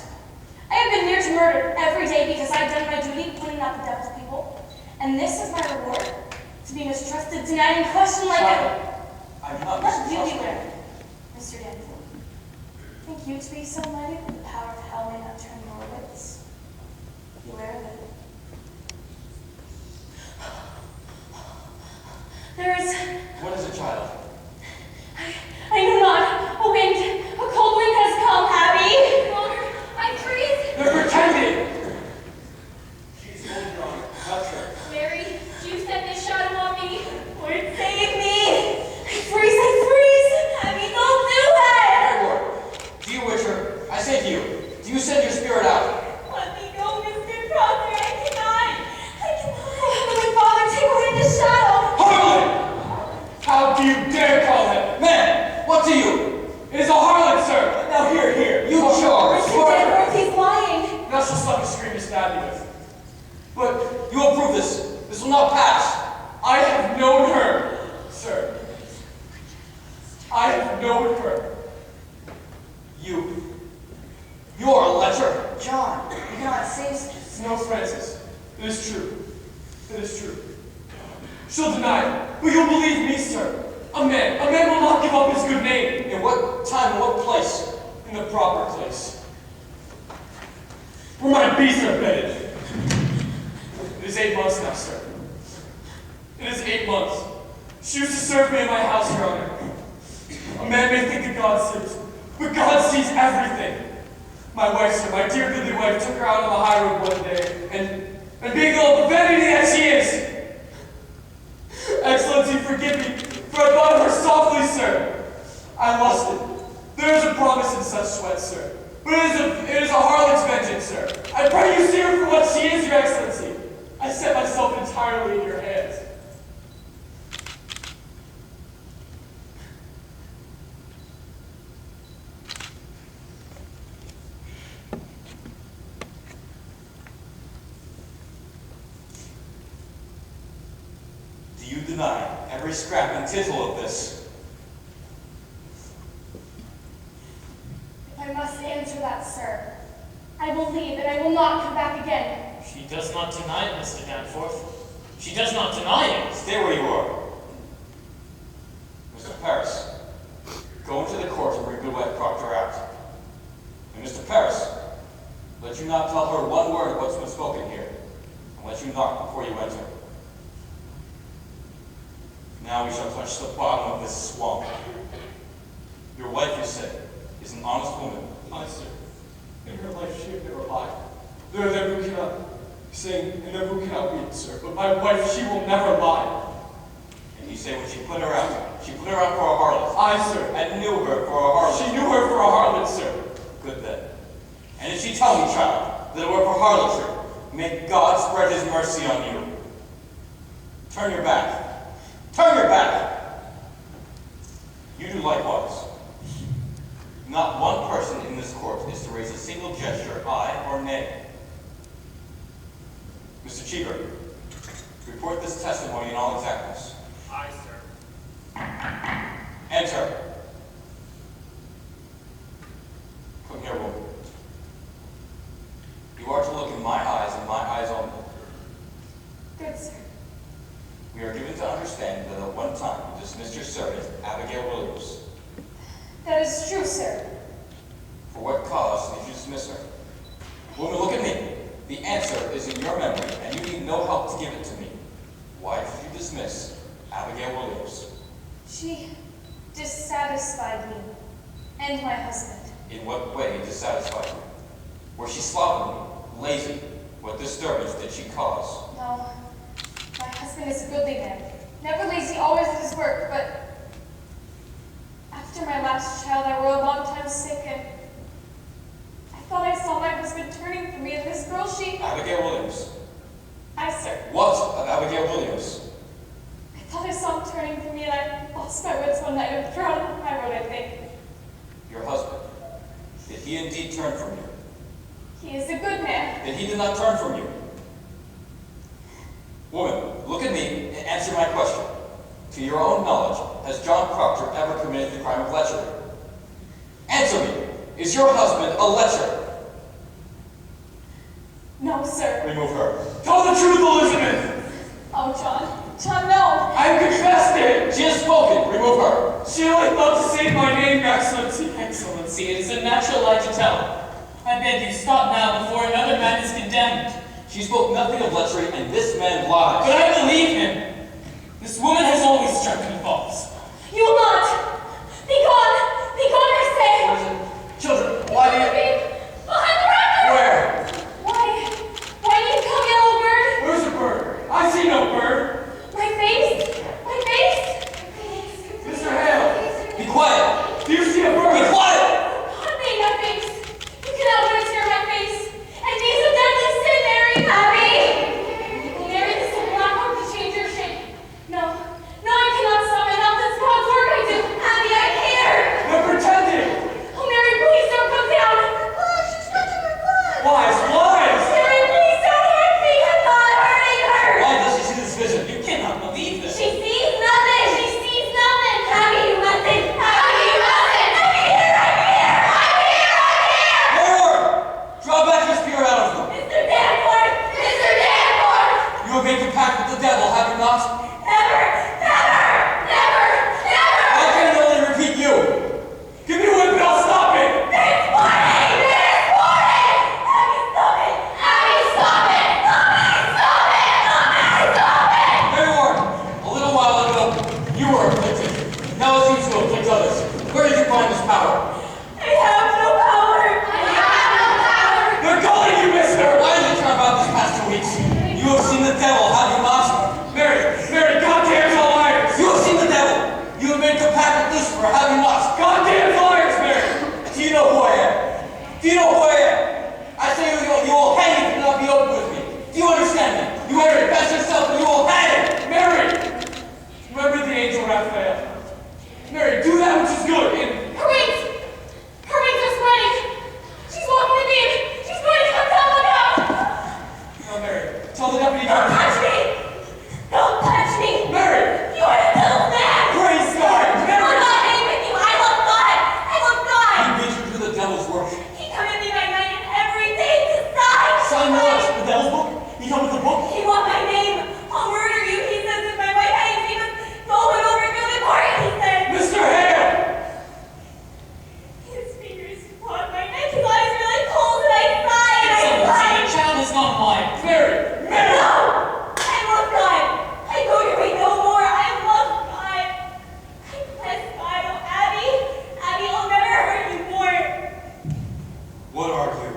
I have been near to murder every day because I have done my duty cleaning out the devil's people. And this is my reward, to be mistrusted, denied, and questioned like I'm not Let you mistrusting. beware, Mr. Danforth. Think you to be so mighty that the power of hell may not turn your wits? Beware of it. There is... What is it, child? I know not. A wind. A cold wind has come, Abby. Your Honor, I freeze. They're pretending! She's holding your honor. That's her. Mary, do you send this shadow on me? Lord, save me. I freeze. Abby, don't do it. Gregor, do you, Witcher, I say to you, do you send your spirit out? Let me go, Mr. Crosser. I cannot. Heavenly Father, take away this shadow. Harlot! How do you dare call him? Man, what do you? It is a harlot, sir! Now here. You charge! Mr. Danforth, he's lying. That's just like a scream to stab you with. But you will prove this. This will not pass. I have known her, sir. I have known her. You are a lecher. John, you cannot say such a No, Francis. It is true. It is true. She'll deny it, but you'll believe me, sir. A man will not give up his good name. In what time and what place? In the proper place. Where my beasts are bedded. It is 8 months now, sir. It is 8 months. She used to serve me in my house, Your Honor. A man may think that God sees, but God sees everything. My wife, sir, my dear goodly wife, took her out on the high road one day, and being the old vanity that she is, Excellency, forgive me, for I thought of her softly, sir. I lusted. There is a promise in such sweat, sir. But it is a harlot's vengeance, sir. I pray you see her for what she is, Your Excellency. I set myself entirely in your hands. Do you deny every scrap and tittle of this? If I must answer that, sir, I will leave and I will not come back again. She does not deny it, Mr. Danforth. She does not deny it. Stay where you are. Mr. Paris, go into the court and bring Goodwife Proctor out. And Mr. Paris, let you not tell her one word of what's been spoken here, and let you knock before you enter. Now we shall touch the bottom of this swamp. Your wife, you say, is an honest woman. I, sir, in her life she had never lied. There are them who cannot sing and them who cannot weep, sir. But my wife, she will never lie. And you say when she put her out for a harlot. I, sir. And knew her for a harlot. She knew her for a harlot, sir. Good then. And if she tell me, child, that it were for harlotry, may God spread his mercy on you. Turn your back. Turn your back! You do likewise. Not one person in this court is to raise a single gesture, aye or nay. Mr. Cheever, report this testimony in all exactness. Aye, sir. Enter. Come here, woman. You are to look in my eyes and my eyes only. Good, sir. We are given to understand that a Dismiss her. Woman, look at me. The answer is in your memory, and you need no help to give it to me. Why did you dismiss Abigail Williams? She dissatisfied me and my husband. In what way dissatisfied you? Was she slovenly, lazy? What disturbance did she cause? No, my husband is a goodly man. Never lazy, always at his work, but after my last child, I were a long time sick, and I thought I saw my husband turning from me, and this girl, she... Abigail Williams. Aye, sir. What of Abigail Williams? I thought I saw him turning from me, and I lost my wits one night and thrown him on my road, I think. Your husband. Did he indeed turn from you? He is a good man. Then he did not turn from you. Woman, look at me and answer my question. To your own knowledge, has John Proctor ever committed the crime of lechery? Answer me. Is your husband a lecher? No, sir. Remove her. Tell the truth, Elizabeth! Oh, John. John, no. I have confessed it! She has spoken. Remove her. She only thought to save my name, Excellency. Excellency, it is a natural lie to tell. I beg you, stop now before another man is condemned. She spoke nothing of lechery, and this man lies. But I believe him. This woman has always struck me false. You will not! Be gone! Be gone, I say! Children, why do you... Behind the record! Where? Why do you come, yellow bird? Where's the bird? I see no bird. My face? My face? Mr. Hale! Be quiet! Do you see a bird? Be quiet! God made my face. You cannot wear tear my face. And these a deadly sin, Mary. Abby! Mary, this is black hope to change your shape. No, I cannot stop my mouth. It's God's work I do. Abby, I'm here. They're pretending! Oh, Mary, please don't come down. Oh, she's touching my blood. Lies! Lies! Mary, please don't hurt me. I'm not hurting her. Why does she see this vision? You cannot believe this. She sees nothing. She sees nothing. Abby, you mustn't. Abby, you mustn't. I'm here. I'm here. I'm here. I'm here. More! Draw back your spear out of them. Mr. Danforth. Mr. Danforth. You have made compact with the devil, have you not? Never. Never. Never. Never. I can only repeat you. Give me a whip and I'll stop it! This morning. This morning. Abby, stop it. Abby, stop it. Stop it. Stop it. Stop it. Mary Warren, a little while ago, you were afflicted. Now it seems to afflict others. Where did you find this power? I have no power. I have no power. They're calling you, mister! Why did you turn about these past 2 weeks? You have seen the devil, have you not? Mary, goddamn liars! You have seen the devil. You have made compact with Lucifer, have you not? Goddamn liars, Mary! Do you know who I am? Do you know who I am? I say you will hang if you do not be open with me. Do you understand me? You better confess yourself and you will hang! Mary! Remember the angel Raphael. Mary, do that which is good and... Her wings are spreading. She's walking the beam. She's going to come down. Look out. No, Mary, tell the deputy Don't governor. touch me. Don't touch me. Mary! You are a little man. Praise God! I'm Mary! not hating with you. I love God. I love God. He made you do the devil's work. He come in me by night and every day to sign. Sign what? The devil's book? He come with the book? He want my name. I'll murder you. He says if my white eyes he was going over to the party, he said. Mr. Hale! His fingers upon my neck. His eyes are like coals and I sigh and I Excellency, sigh. the child has gone blind. Mary! No! I love God. I go your way no more. I love God. I bless God. Oh, Abby. Abby, I'll never hurt you more. What are you?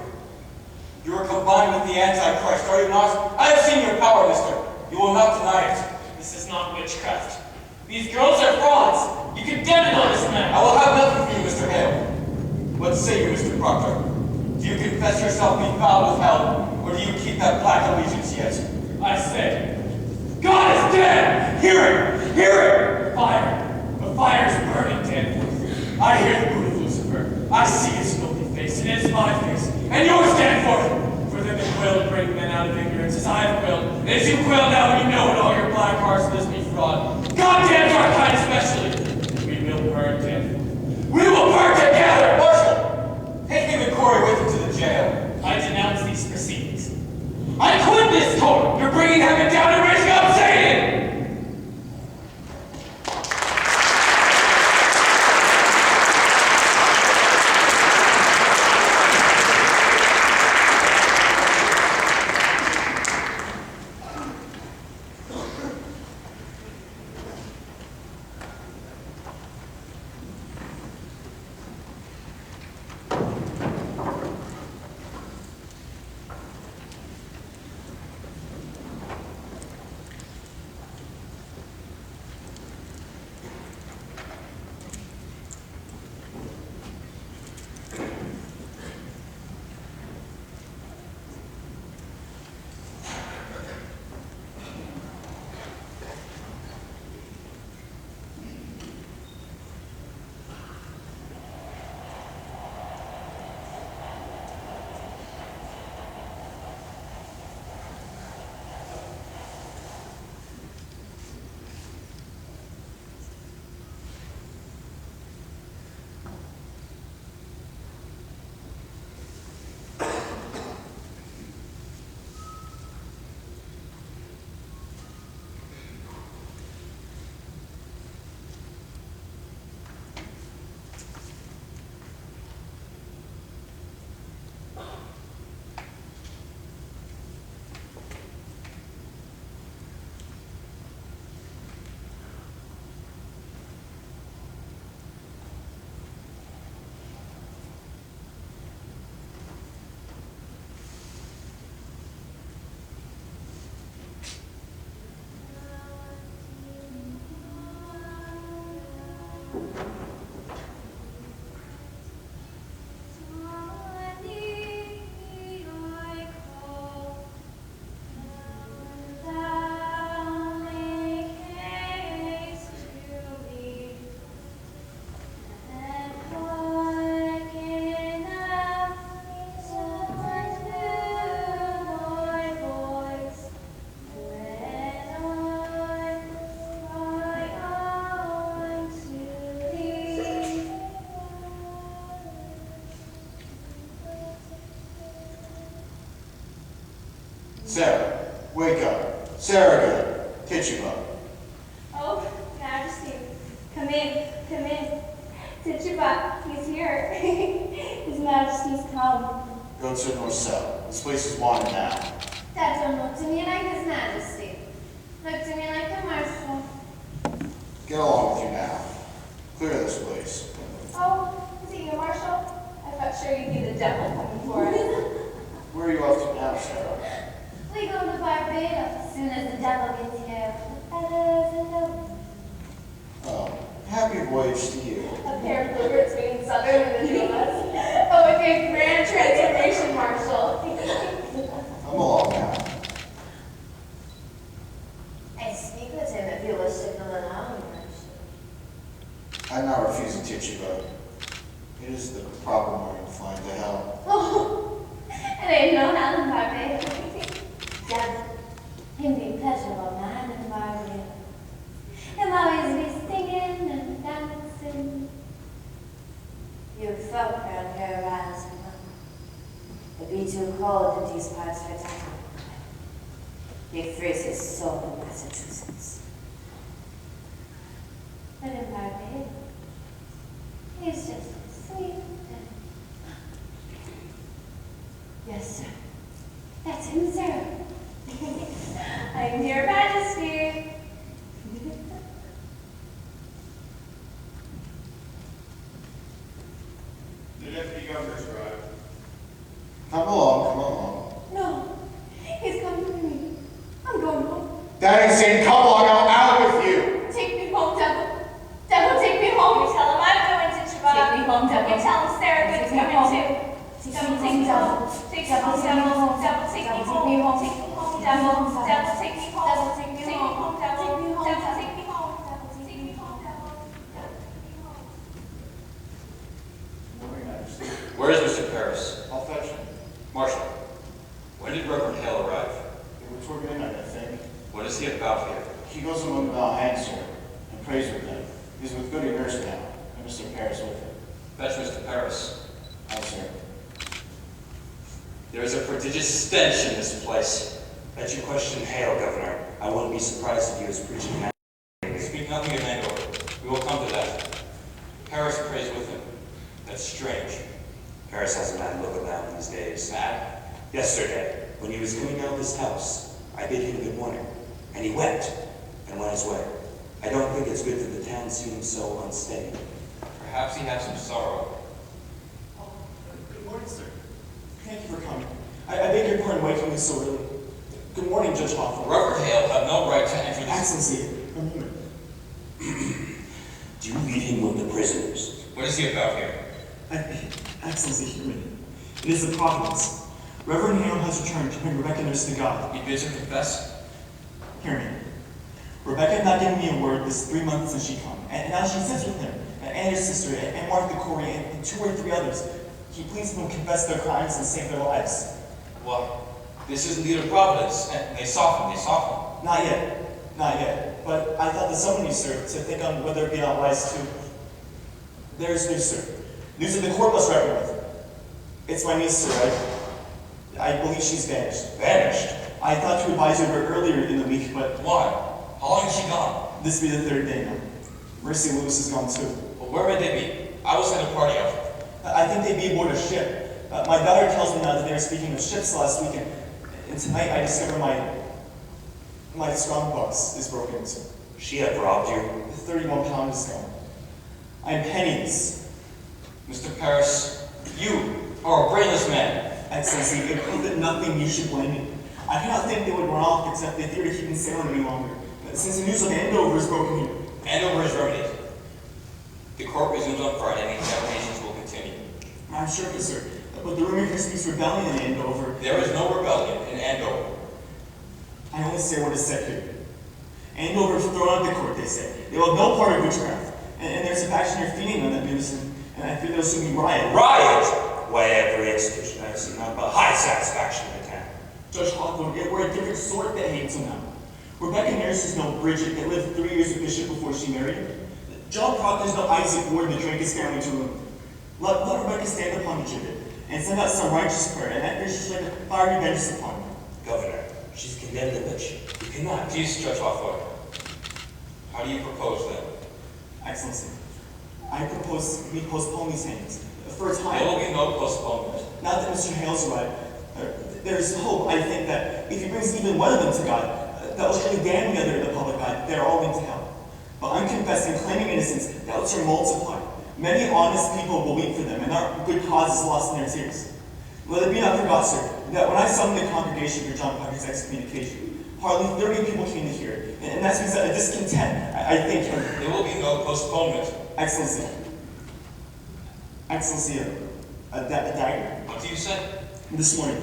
You are combined with the Antichrist, are you not? I have seen your power, mister. You will not deny it. This is not witchcraft. These girls are frauds. You condemn an honest man. I will have nothing for you, Mr. Hale. What say you, Mr. Proctor? Do you confess yourself befouled with hell, or do you keep that black allegiance yet? I say, God is dead! Hear it! Hear it! Fire! The fire's burning, Danforth. I hear the boot of Lucifer. I see his filthy face, and it's my face. And yours, Danforth! For them that will bring men out of ignorance, as I have quilled. And as you quill now, you know in all your black hearts this be fraud. God damns our kind especially! We will burn, Danforth. We will burn together! Marshal! Take him and Corey with him to the jail. I denounce these proceedings. I quit this court! You're bringing heaven down and raising up Satan! Sarah, wake up. Sarah, Tituba. Oh, Majesty, come in, come in. Tituba, he's here. His Majesty's come. Go to the north cell. This place is wanted now. That don't look to me like His Majesty. Look to me like the Marshal. Get along with you now. Clear this place. Oh, is it you, Marshal? I thought sure you'd be the devil coming for us. Where are you off to now, Sarah? We go to Barbados as soon as the devil gets here. Feathers and notes. Oh, happy voyage to you. A pair of bluebirds between Southern and the two of us. Oh, a big grand transformation, Marshal. Come along now. I speak with him if you wish to come along, Marshal. I'm not refusing Tituba. It is the proper morning to fly into hell. Oh, it ain't no hell in Barbados. Devil, him be pleasurable man in Barbados. Him always be singing and dancing. You folk around here arouse him. It be too cold in these parts for time. He freezes his soul in Massachusetts. But in Barbados, he's just as sweet and... Yes, sir. That's him, sir. I'm Your Majesty. The deputy governor's arrived. Come along, come along. No, he's coming to me. I'm going home. That ain't saying come along, I'm out with you. Take me home, devil. Devil, take me home. You tell him I'm going to Chihuahua. Take me home, devil. You tell him Sarah Good's Take me coming home. too. Devil, take me home. Take me home, devil. Devil, take me home. Take me home. Take me home, devil. Devil, take me home. Devil, take me home. Devil, take me home. Devil, take me home. Devil, take me home, devil. Where is Mr. Paris? I'll fetch him. Marshal, when did Reverend Hale arrive? It was toward midnight, I think. What is he about here? He goes among the Valhands, sir, and prays with them. He's with Goody Nurse now, and Mr. Paris with him. Fetch Mr. Paris. Aye, sir. There is a prodigious stench in this place. Let you question Hale, Governor. I wouldn't be surprised if he was preaching that. Speak nothing of Andover. We will come to that. Paris prays with him. That's strange. Paris has a mad look about these days. Mad? Yesterday, when he was coming out of this house, I bid him good morning, and he wept and went his way. I don't think it's good that the town see him so unsteady. Perhaps he has some sorrow. Oh, good morning, sir. Thank you for coming. I beg your pardon waking me so early. Good morning, Judge Hawthorne. Reverend Hale had no right to enter this. Excellency, a moment. Do you lead him with the prisoners? What is he about here? Excellency, hear me. It is the providence. Reverend Hale has returned to bring Rebecca Nurse to God. He bids her confess? Hear me. Rebecca had not given me a word this 3 months since she come, and now she sits with him, and his sister, and Martha Corey, and 2 or 3 others. He pleads them to confess their crimes and save their lives. Well, this is indeed a providence, and they soften. Not yet. But I thought that someone you, sir, to think on whether it be not wise to... There is news, sir. News that the court must reckon with. It's my niece, sir. I believe she's vanished. Vanished? I thought to advise you of her earlier in the week, but... Why? How long has she gone? This will be the 3rd day now. Mercy Lewis is gone too. Well, where may they be? I will send a party out. I think they be aboard a ship. My daughter tells me now that they were speaking of ships last week, and tonight I discover my strong box is broken. She had robbed you? The 31 pound is gone. I am penniless. Mr. Paris, you are a brainless man. Excellency, it proved that nothing you should blame me. I cannot think they would run off except they fear to keep me sailing any longer. Since the news of Andover is broken here. Andover is remedied. The court resumes on Friday and examinations will continue. I'm sure of it, sir. But the rumor here speaks rebellion in Andover. There is no rebellion in Andover. I only say what is said here. Andover is thrown out of the court, they say. They will have no part of witchcraft. And there's a faction here feeding on that news, and I fear there'll soon be riot. Riot? Why, every execution I've seen not about high satisfaction in the town. Judge Hawthorne, we're a different sort that hates him now. Rebecca Nurse is no Bridget that lived 3 years with Bishop before she married him. John Proctor's no Isaac Ward that drank his family to ruin. Let Rebecca stand upon the gibbet and send out some righteous prayer, and that fear should like a fiery vengeance upon him. Governor, She's condemned a witch. You cannot. Please stretch off order. How do you propose then? Excellency, I propose we postpone these hangings for a time. There will be no postponement. Now that Mr. Hale's right, there's hope, I think, that if he brings even one of them to God, that will surely damn the other in the public eye. They're all into hell. But unconfessing, claiming innocence, doubts are multiplied. Many honest people will weep for them, and our good cause is lost in their tears. Let it be not forgot, sir, that when I summoned the congregation for John Parker's excommunication, hardly 30 people came to hear it, and that's because of discontent, I think. There will be no postponement. Excellency. Excellency, a dagger. What do you say? This morning,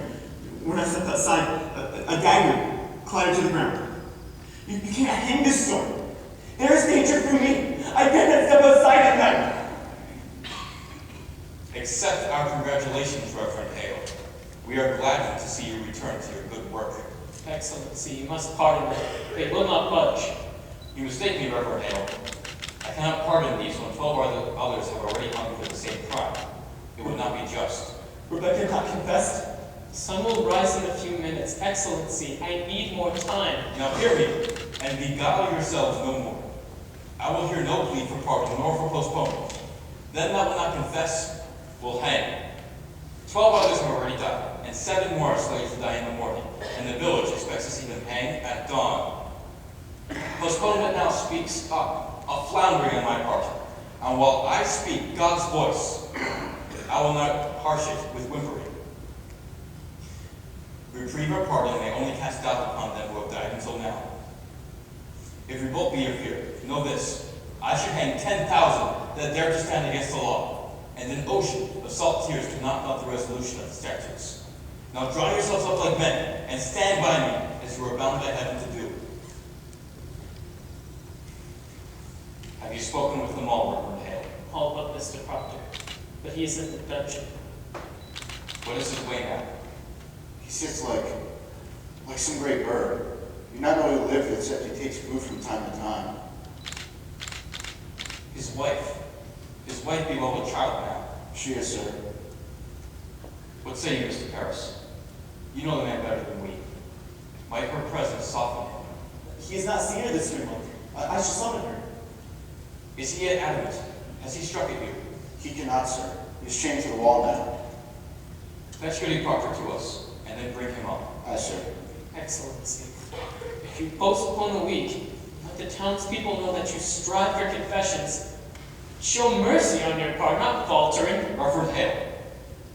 when I stepped outside, a dagger clattered to the ground. You can't hang this sword. There is danger for me. I cannot step outside at night. Accept our congratulations, Reverend Hale. We are glad to see you return to your good work. Excellency, you must pardon them. They will not budge. You mistake me, Reverend Hale. I cannot pardon these when 12 others have already hung for the same crime. It would not be just. Rebecca not confessed? The sun will rise in a few minutes. Excellency, I need more time. Now hear me, and beguile yourselves no more. I will hear no plea for pardon nor for postponement. Them that will not confess will hang. 12 others have already died, and 7 more are slated to die in the morning, and the village expects to see them hang at dawn. Postponement now speaks up, a floundering on my part, and while I speak God's voice, I will not harsh it with whimpering. Reprieve or pardon may only cast doubt upon them who have died until now. If revolt be your fear, know this: I should hang 10,000 that dare to stand against the law, and an ocean of salt tears cannot melt the resolution of the statutes. Now draw yourselves up like men, and stand by me, as you are bound by heaven to do. Have you spoken with them all, Reverend Hale? All but Mr. Proctor, but he is in the dungeon. What is his way now? He sits like some great bird. You not know he lives, except he takes food from time to time. His wife be well with child now. She is, sir. What say you, Mr. Paris? You know the man better than we. Might her presence soften him? He has not seen her this 3 months. I shall summon her. Is he yet adamant? Has he struck at you? He cannot, sir. He's chained to the wall now. Fetch Goody Proctor to us, and then bring him up. Aye, sir. Excellency, if you postpone a week, let the townspeople know that you strive for confessions. Show mercy on your part, not faltering. Reverend Hale,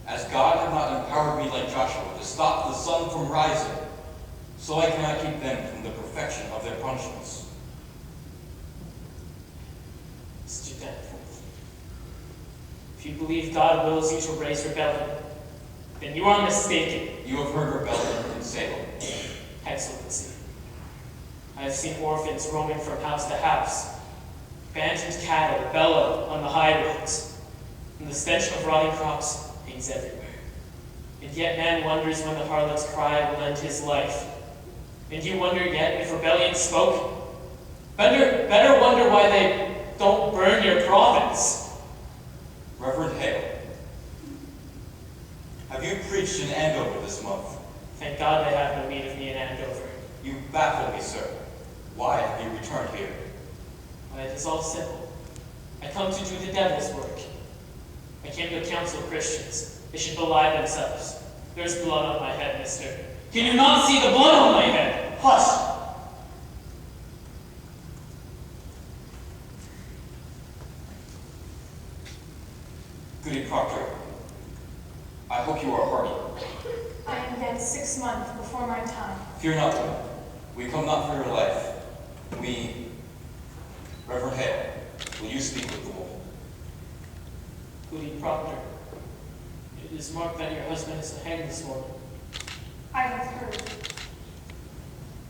as God have not empowered me like Joshua to stop the sun from rising, so I cannot keep them from the perfection of their punishments. Mr. Danforth, if you believe God wills you to raise rebellion, then you are mistaken. You have heard rebellion in Salem. Excellency, I have seen orphans roaming from house to house, abandoned cattle bellow on the highroads, and the stench of rotting crops hangs everywhere. And yet man wonders when the harlot's cry will end his life. And you wonder yet if rebellion spoke? Better wonder why they don't burn your province. Reverend Hale, have you preached in Andover this month? Thank God they have no need of me in Andover. You baffle me, sir. Why have you returned here? Why, it is all simple. I come to do the devil's work. I came to counsel Christians. They should belie themselves. There's blood on my head, mister. Can you not see the blood on my head? Hush! Goody Proctor, I hope you are hearty. I am dead 6 months before my time. Fear not, woman. We come not for your life. We, Reverend Hale, will you speak with the woman? Goody Proctor, it is marked that your husband is hanged this morning. I have heard.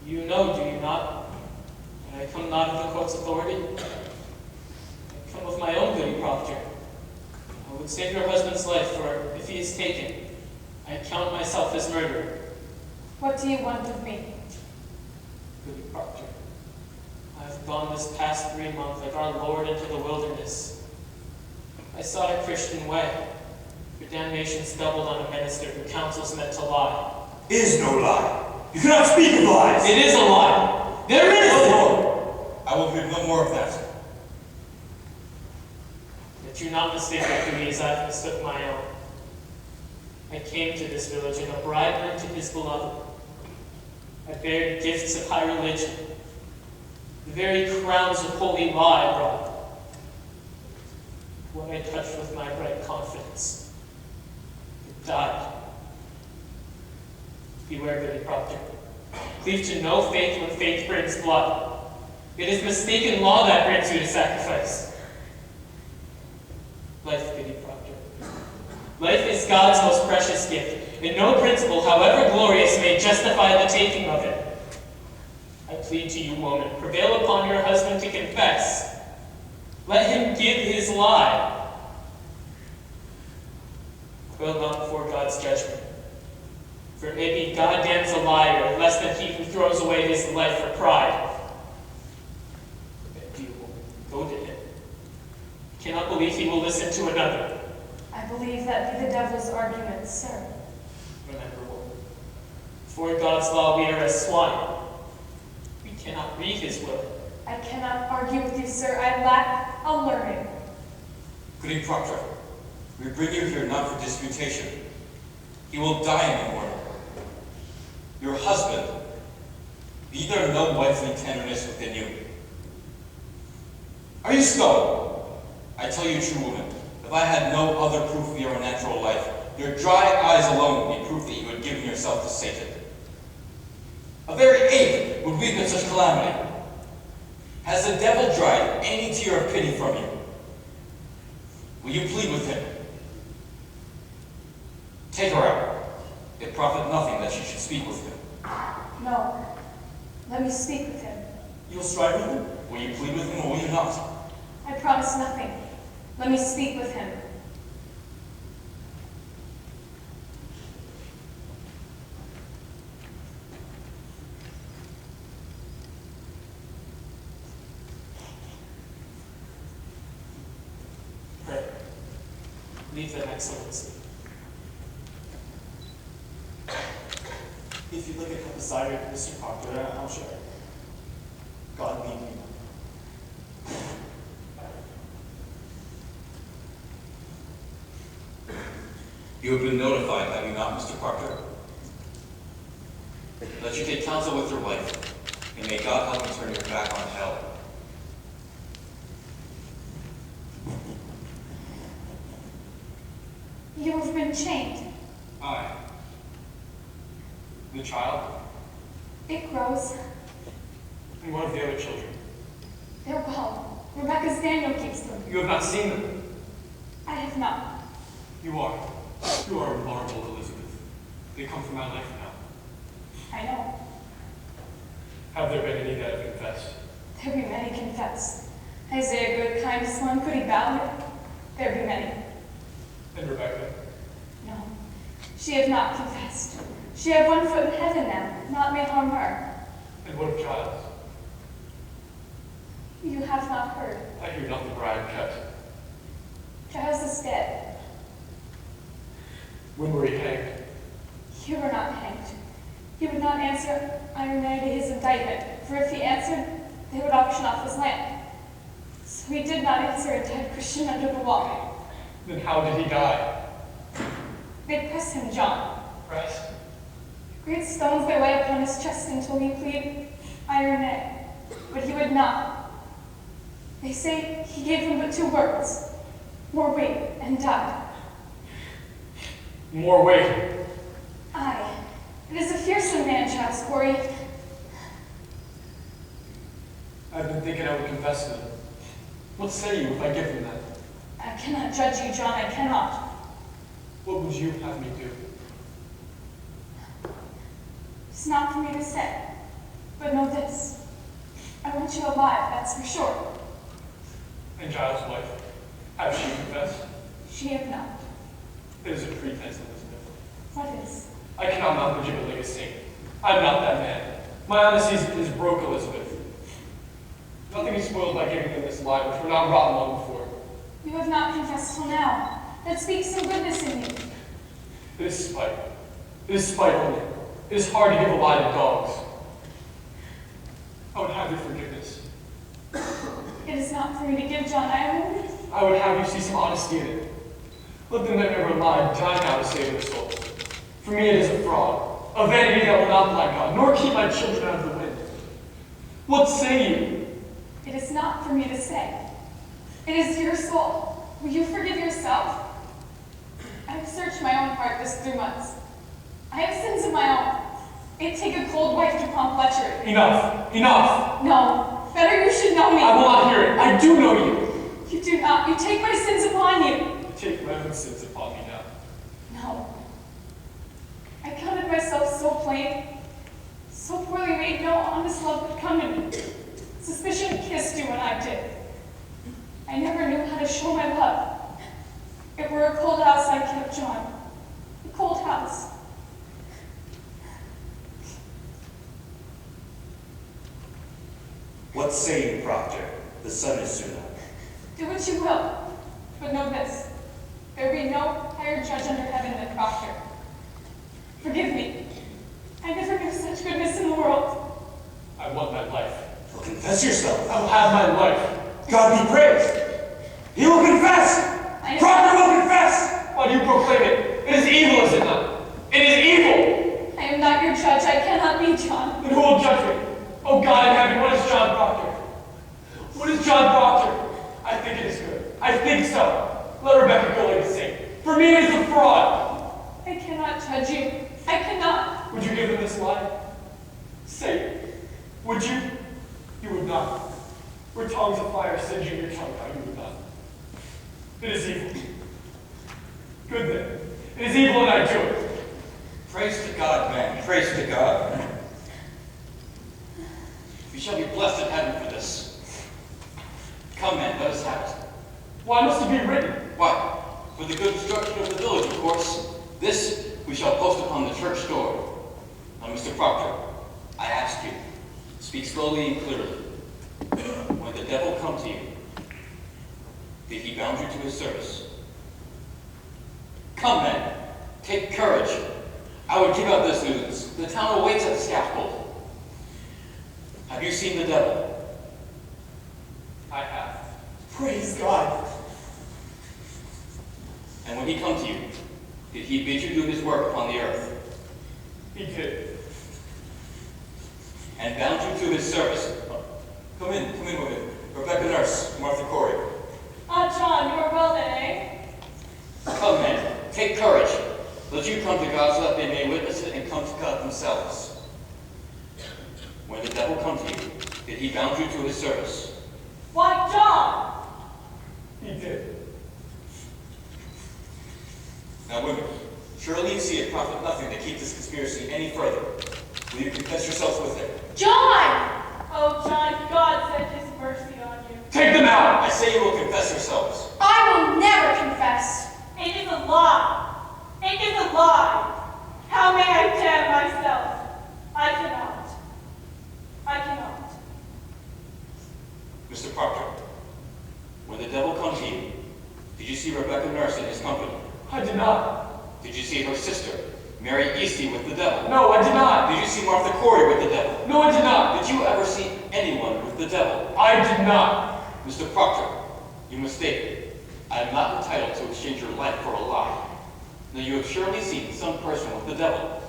You know, do you not, that I come not of the court's authority? I come of my own Goody Proctor. I would save your husband's life, for if he is taken, I count myself as murderer. What do you want of me? Goody Proctor, I have gone this past 3 months like our Lord into the wilderness. I sought a Christian way. Your damnation's doubled on a minister who counsels men to lie. Is no lie. You cannot speak of lies! It is a lie. There is No more! I will hear no more of that. But do not mistake my duty as I mistook my own. I came to this village in a bridegroom to his beloved. I bared gifts of high religion. The very crowns of holy law I brought. What I touched with my bright confidence, it died. Beware, Goody Proctor. Cleave to no faith when faith brings blood. It is mistaken law that brings you to sacrifice. Life, Goody Proctor. Life is God's most precious gift, and no principle, however glorious, may justify the taking of it. I plead to you, woman, prevail upon your husband to confess. Let him give his lie. Quail not before God's judgment. For it may be God damns a liar, less than he who throws away his life for pride. But you, woman, go to him. I cannot believe he will listen to another. I believe that be the devil's arguments, sir. Remember, woman, before God's law we are as swine. We cannot read his will. I cannot argue with you, sir. I lack a learning. Goody Proctor, we bring you here not for disputation. He will die in the morning. Your husband, be there no wifely tenderness within you? Are you stone? I tell you, true woman, if I had no other proof of your unnatural life, your dry eyes alone would be proof that you had given yourself to Satan. A very ape would weep at such calamity. Has the devil dried any tear of pity from you? Will you plead with him? Take her out. It profit nothing that she should speak with him. No. Let me speak with him. You will strive with him? Will you plead with him or will you not? I promise nothing. Let me speak with him. Pray. Leave them, Excellency. If you'd like to come beside me, Mr. Proctor, I'll show you. God lead you. You have been notified, have you not, Mr. Proctor? Let you take counsel with your wife, and may God help you turn your back on hell. You have been chained. Aye. The child? It grows. And what of the other children? They're well. Rebecca's Daniel keeps them. You have not seen them. I have not. You are. You are a marvel, Elizabeth. They come from my life now. I know. Have there been any that have confessed? There be many confess. Isaiah Good, kindest one, Goody Ballard. There be many. And Rebecca? No. She have not confessed. She have one foot in heaven now. Not may harm her. And what of Giles? You have not heard. I hear nothing for I have kept. Giles is dead. When were he hanged? You were not hanged. He would not answer Ironay to his indictment, for if he answered, they would auction off his land. So he did not answer a dead Christian under the law. Then how did he die? They press him, John. Pressed? Great stones their way upon his chest until he pleaded Ironay, but he would not. They say he gave them but 2 words, more weight, and died. More weight? Aye. It is a fearsome man, Giles Corey. I've been thinking I would confess to them. What say you if I give them that? I cannot judge you, John, I cannot. What would you have me do? It's not for me to say, but know this. I want you alive, that's for sure. And Giles' wife? Have she confessed? She have not. It is a pretense, Elizabeth. What is? I cannot mount the gibbet like a saint. I'm not that man. My honesty is broke, Elizabeth. Nothing is spoiled by giving them this lie, which were not rotten long before. You have not confessed till now. That speaks some goodness in you. It is spite. It is spite only. It is hard to give a lie to dogs. I would have your forgiveness. It is not for me to give, John. I would have you see some honesty in it. Let them that never lied die now to save their souls. For me it is a fraud, a vanity that will not blind God, nor keep my children out of the wind. What say you? It is not for me to say. It is your soul. Will you forgive yourself? I have searched my own heart this 3 months. I have sins of my own. It take a cold wife to pump lechery. Enough! Enough! No. Better you should know me. I will not hear it. I do know you. You do not. You take my sins upon you. Take my own sins upon me now. No. I counted myself so plain, so poorly made, no honest love would come to me. Suspicion kissed you when I did. I never knew how to show my love. It were a cold house I kept, John. A cold house. What say you, Proctor? The sun is soon up. Do what you will, but know this. There be no higher judge under heaven than Proctor. Forgive me. I never knew such goodness in the world. I want my life. Well, confess yourself. I will have my life. God be praised. He will confess. Proctor will confess. Why do you proclaim it? It is evil, is it not? It is evil. I am not your judge. I cannot be, John. Then who will judge me? Oh God in heaven, what is John Proctor? What is John Proctor? I think it is good. I think so. Let Rebecca go like a saint. For me it is a fraud. I cannot judge you. I cannot. Would you give him this lie? Say it. Would you? You would not. Were tongues of fire singe you your tongue out, you would not. It is evil. Good then. It is evil and I do it. Praise to God, man. Praise to God. We shall be blessed in heaven for this. Come, men, let us have it. Why must it be written? Why? For the good instruction of the village, of course. This we shall post upon the church door. Now, Mr. Proctor, I ask you, speak slowly and clearly. When the devil come to you, did he bound you to his service? Come, men, take courage. I would give out this news. The town awaits at the scaffold. Have you seen the devil? I have. Praise God. And when he come to you, did he bid you do his work upon the earth? He did. And bound you to his service? Come in, women. Rebecca Nurse, Martha Corey. John, you are well then, eh? Come, men, take courage. Let you come to God so that they may witness it and come to God themselves. When the devil come to you, did he bound you to his service? Why, John! He did. Now, women, surely you see it profit nothing to keep this conspiracy any further. Will you confess yourselves with him? John! Oh, John, God sent his mercy on you. Take them out! I say you will confess yourselves. I will never confess. It is a lie. It is a lie. How may I damn myself? I cannot. I cannot. Mr. Proctor, when the devil come to you, did you see Rebecca Nurse in his company? I did not. Did you see her sister, Mary Easty, with the devil? No, I did not. Did you see Martha Corey with the devil? No, I did not. Did you ever see anyone with the devil? I did not. Mr. Proctor, you mistake. I am not entitled to exchange your life for a lie. Now you have surely seen some person with the devil.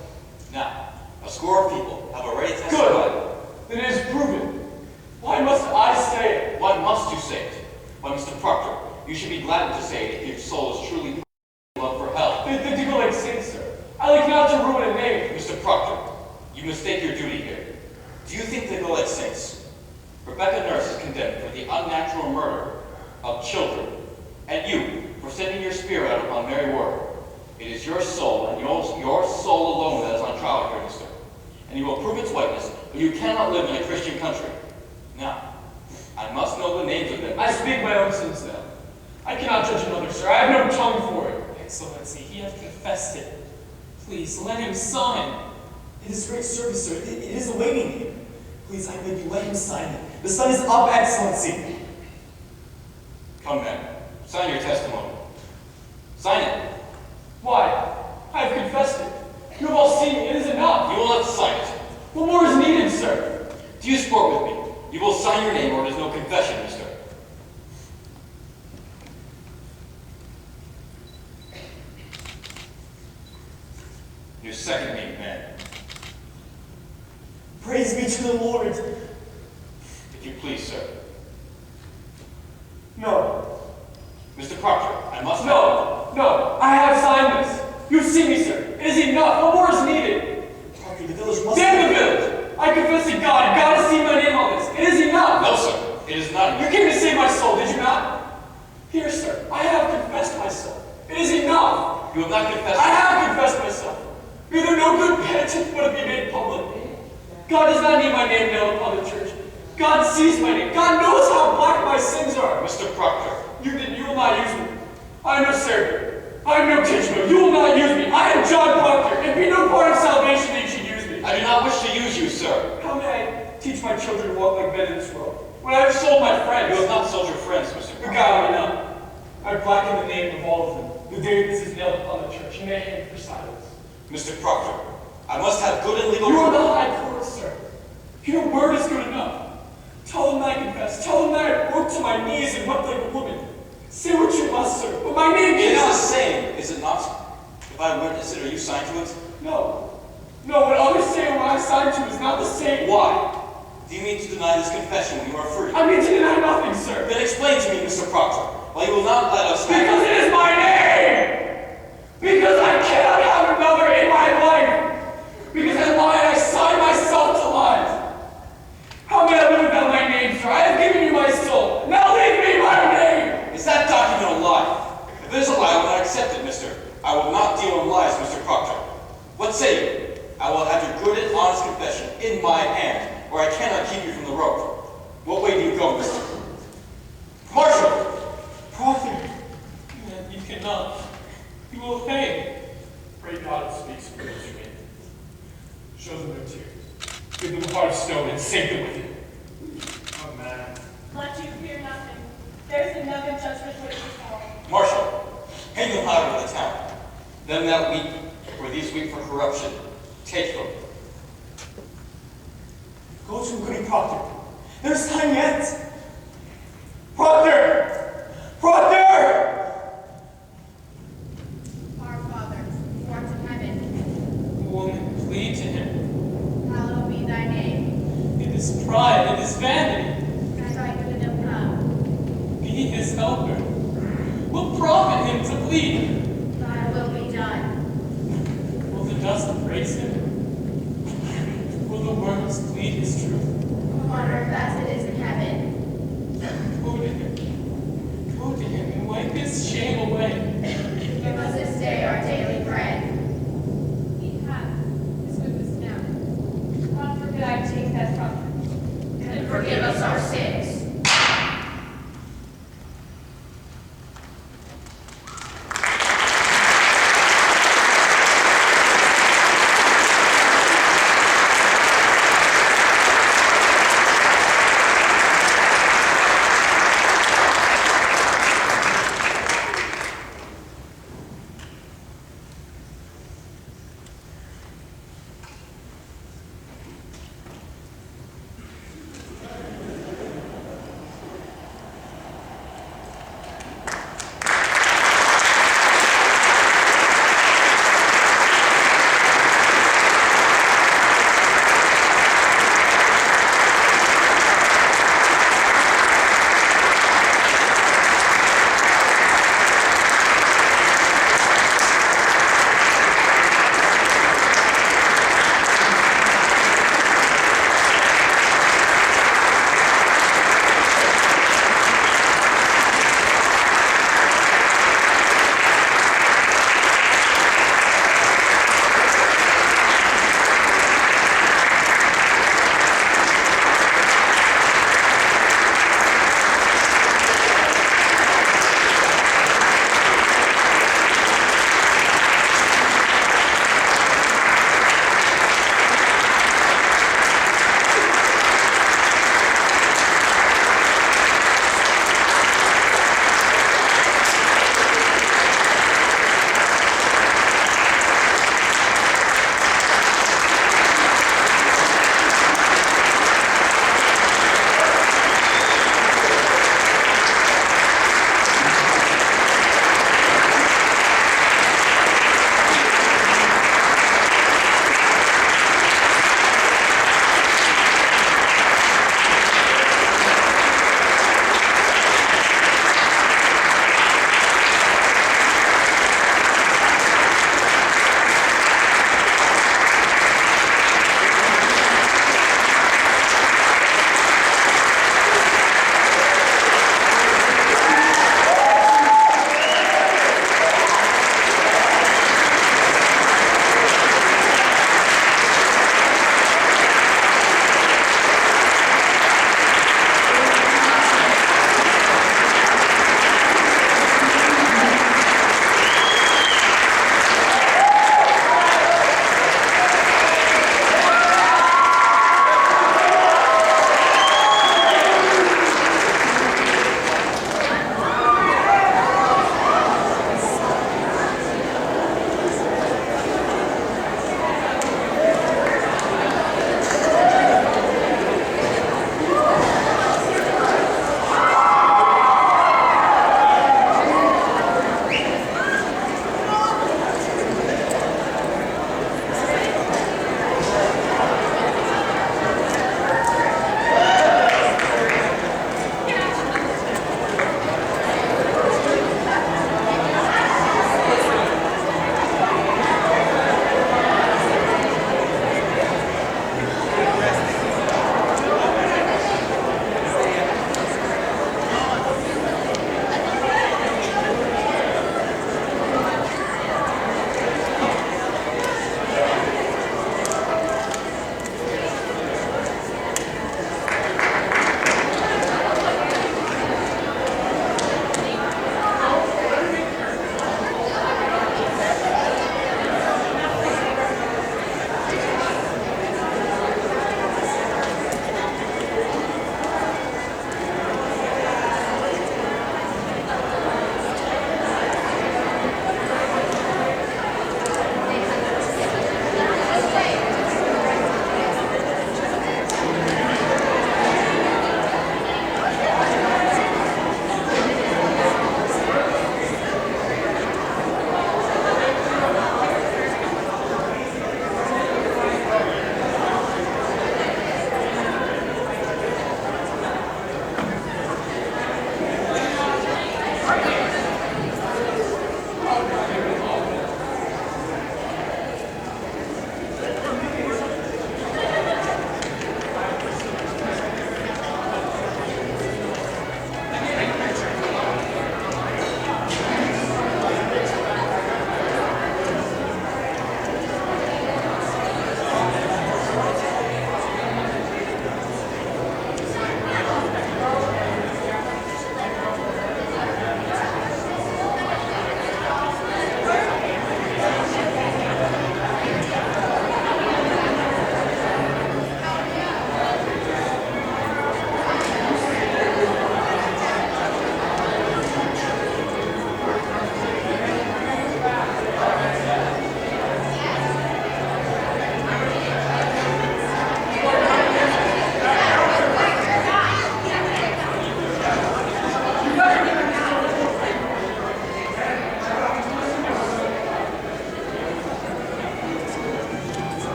Now, a score of people have already testified. Good. Then it is proven. Why must I say it? Why must you say it? Why, Mr. Proctor, you should be glad to say it if your soul is truly love for hell. They go like saints, sir. I like not to ruin a name. Mr. Proctor, you mistake your duty here. Do you think they go like saints? Rebecca Nurse is condemned for the unnatural murder of children, and you for sending your spirit out upon Mary Ward. It is your soul and your soul alone that is on trial here, mister. And you will prove its whiteness, but you cannot live in a Christian country. Now, I must know the names of them. I speak my own sins now. I cannot judge another, sir. I have no tongue for it. Excellency, he hath confessed it. Please, let him sign. It is great service, sir. It is awaiting him. Please, I beg you, let him sign it. The sun is up, Excellency. Come, men. Sign your testimony. Sign it. Why? I have confessed it. You have all seen me. It is enough. You will must sign it. What more is needed, sir? Do you sport with me? You will sign your name or it is no confession, mister. Your second name, man. Praise be to the Lord. If you please, sir. No. Mr. Proctor, I must No, I have signed this. You've seen me, sir. It is enough. No more is needed. Proctor, the village must... Damn the village! I confess to God. God has seen my name on this. It is enough. No, sir. It is not You enough. came to save my soul, did you not? Here, sir. I have confessed myself. It is enough. You have not confessed. I have confessed myself. Be there no good penitence but it be made public. God does not need my name nailed upon the church. God sees my name. God knows how black my sins are. Mr. Proctor. You will not use me. I am no Savior. I am no teacher. You will not use me. I am John Proctor. It be no part of salvation that you should use me. I do not wish to use you, sir. How may I teach my children to walk like men in this world? When I have sold my friends. You have not sold your friends, Mr. The Proctor. God, enough. I blacken the name of all of them. The day this is nailed upon the church. You may hang for silence. Mr. Proctor, I must have good and legal... You are the high court, sir. Your word is good enough. Tell them that I confess. Tell them that I broke to my knees and wept like a woman. Say what you must, sir, but my name It is cannot... the same, is it not? If I witness it, are you signed to it? No. No, what others say and what I signed to is not the same. Why? Do you mean to deny this confession when you are free? I mean to deny nothing, sir. Then explain to me, Mr. Proctor, why you will not let us... Because it is my name! Because I cannot have another in my life! Because I lied, I signed myself to lies! How may I live without my name, sir? I have given you my soul. Now leave me my name! Is that document a lie? If it is a lie, I will not accept it, mister. I will not deal in lies, Mr. Proctor. What say you? I will have your good and honest confession in my hand, or I cannot keep you from the rope. What way do you go, mister? Marshal! Proctor! You cannot. You will hang. Pray God speaks for those who hate. Show them their tears. Give them a heart of stone and sink them with you. Oh, man. Let you fear nothing. There's another judgment waiting for you. Marshal, hang them high over the town. Them that weep, or these weep for corruption, take them. Go to Goody Proctor. There's time yet. Proctor! Proctor! Our Father, who art in heaven, Woman, plead to him. hallowed be thy name. It is pride, it is vanity. As thy good and come, Be his helper. What profit him to plead? thy will be done. Will the dust praise him? Will the worms plead his truth?